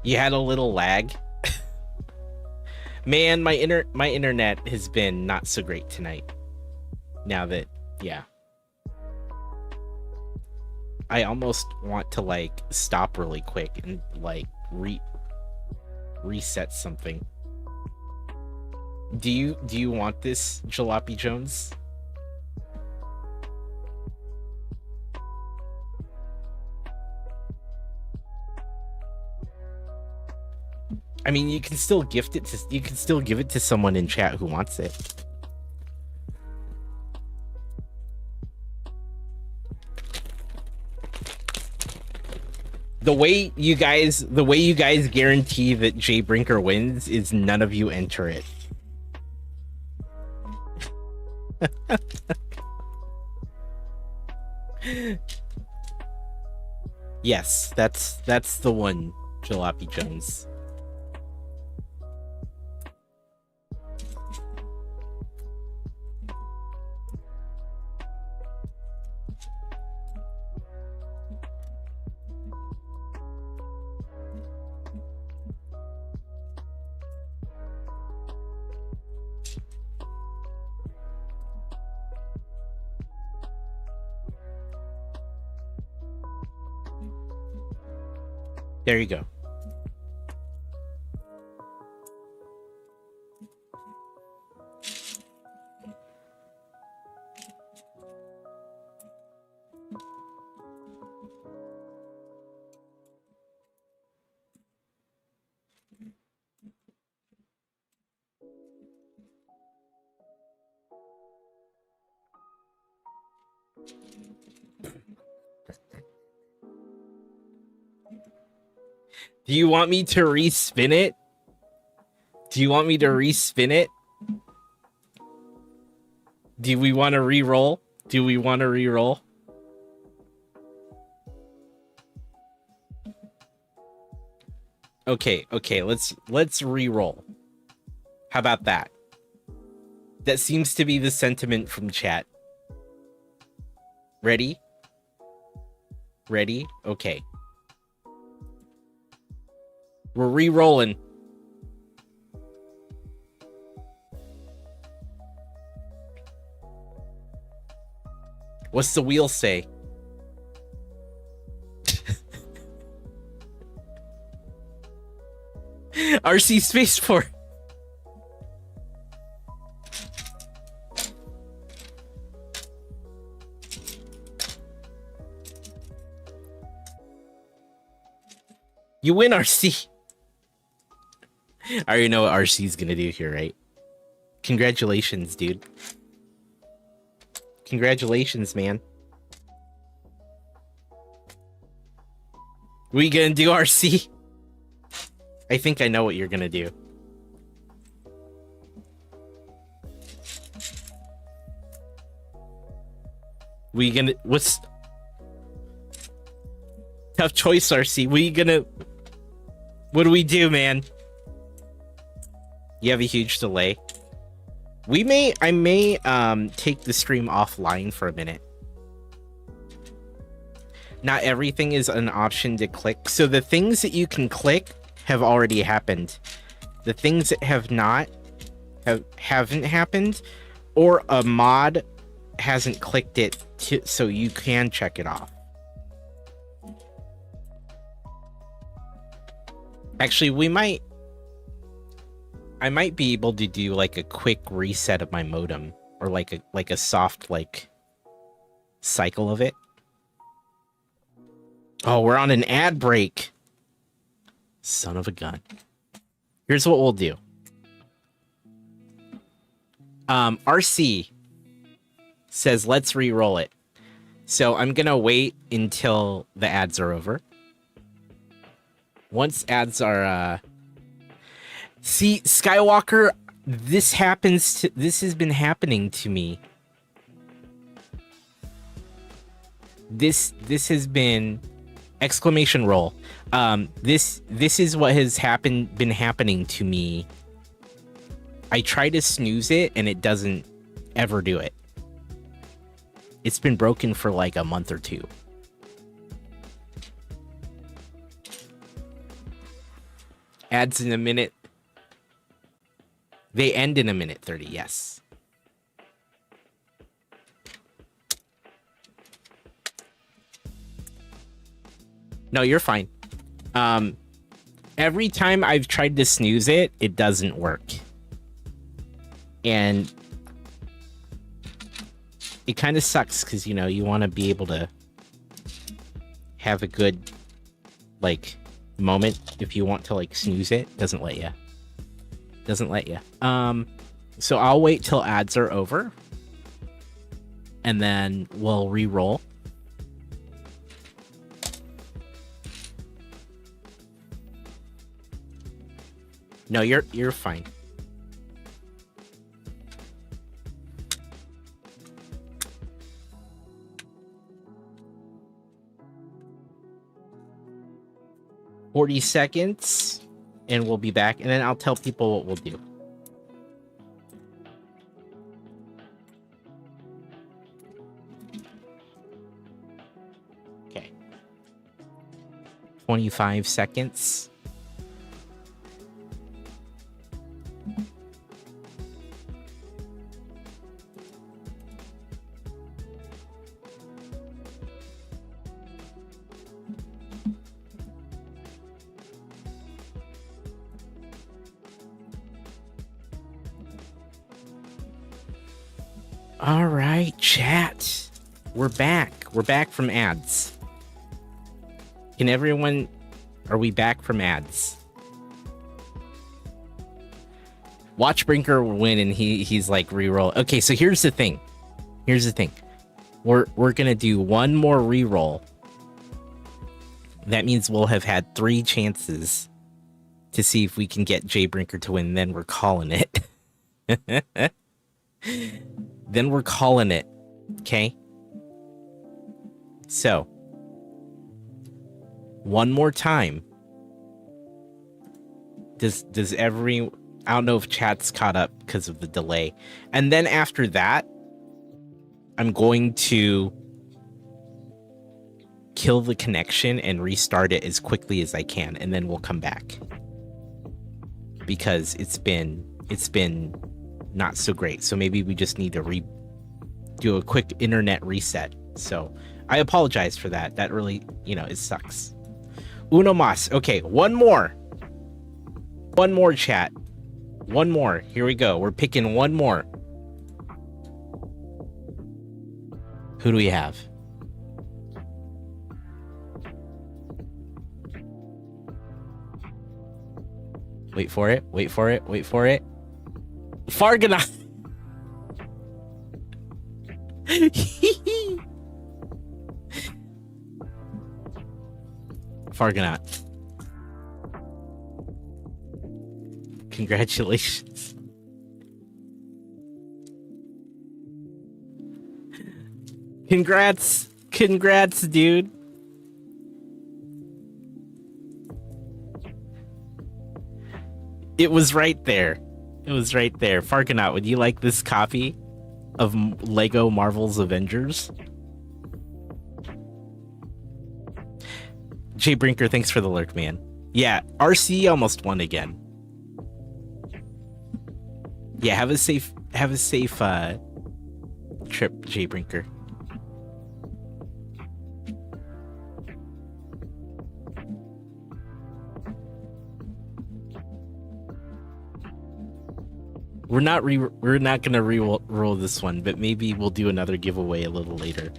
You had a little lag. Man, my internet has been not so great tonight. Now that, yeah. I almost want to like stop really quick and like reset something. Do you want this, Jalopy Jones? I mean, you can still gift it to, you can still give it to someone in chat who wants it. The way you guys guarantee that Jay Brinker wins is none of you enter it. Yes, that's the one, Jalopy Jones. There you go. Do you want me to respin it? Do you want me to respin it? Do we want to re-roll? Do we want to re-roll? Okay, let's re-roll. How about that? That seems to be the sentiment from chat. Ready? Ready? Okay. We're re-rolling. What's the wheel say? RC Spaceport. You win, RC. I already know what RC's gonna do here, right? Congratulations, dude. Congratulations, man. We gonna do RC? I think I know what you're gonna do. We gonna... What's... Tough choice, RC. We gonna... What do we do, man? You have a huge delay. I may take the stream offline for a minute. not everything is an option to click. So the things that you can click have already happened. The things that have not haven't happened, or a mod hasn't clicked it so you can check it off. Actually, I might be able to do like a quick reset of my modem, or like a soft like cycle of it. Oh, we're on an ad break. Son of a gun. Here's what we'll do. RC says let's re-roll it. So I'm gonna wait until the ads are over. Once ads are see, Skywalker, this has been happening to me. This has been exclamation roll. This is what has been happening to me. I try to snooze it and it doesn't ever do it. It's been broken for like a month or two. Ads in a minute. They end in a minute 30, yes. No, you're fine. Every time I've tried to snooze it, it doesn't work. And it kind of sucks because, you know, you want to be able to have a good, like, moment if you want to, like, snooze it. Doesn't let you. Doesn't let you. So I'll wait till ads are over. And then we'll re-roll. No, you're fine. $40 seconds, and we'll be back, and then I'll tell people what we'll do. Okay. 25 seconds. All right, chat. We're back. We're back from ads. Can everyone... Are we back from ads? Watchbrinker will win, and he's like re-roll. Okay, so here's the thing. Here's the thing. We're gonna do one more re-roll. That means we'll have had 3 chances to see if we can get Jay Brinker to win. Then we're calling it. Then we're calling it. Okay? So, one more time. Does every... I don't know if chat's caught up because of the delay. And then after that, I'm going to kill the connection and restart it as quickly as I can, and then we'll come back. Because it's been not so great. So maybe we just need to do a quick internet reset. So I apologize for that. That really, you know, it sucks. Uno mas. Okay, one more. One more, chat. One more. Here we go. We're picking one more. Who do we have? Wait for it. Wait for it. Wait for it. Fargana. Farganot. Congratulations. Congrats, dude. It was right there. It was right there. Farganot, would you like this copy of Lego Marvel's Avengers? Jay Brinker, thanks for the lurk, man. Yeah, RC almost won again. Yeah, have a safe trip, Jay Brinker. We're not gonna roll this one, but maybe we'll do another giveaway a little later.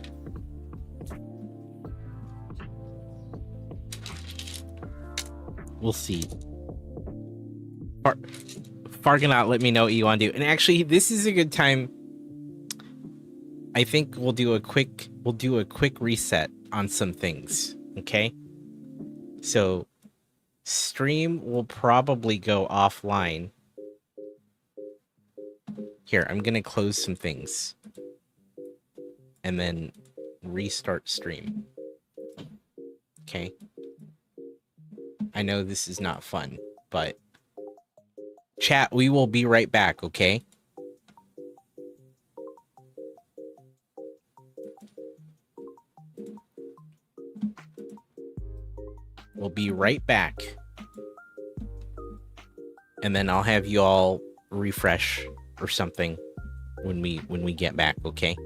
We'll see. Fargonaut, let me know what you want to do. And actually, this is a good time. I think we'll do a quick reset on some things. Okay. So, stream will probably go offline. Here, I'm gonna close some things, and then restart stream. Okay. I know this is not fun, but chat, we will be right back, okay? We'll be right back. And then I'll have you all refresh or something when we get back, okay?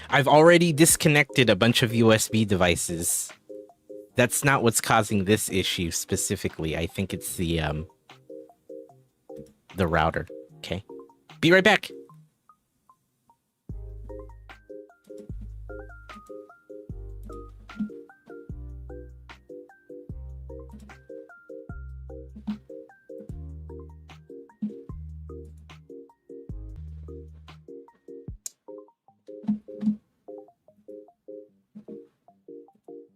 I've already disconnected a bunch of USB devices. That's not what's causing this issue specifically. I think it's the router. Okay. Be right back.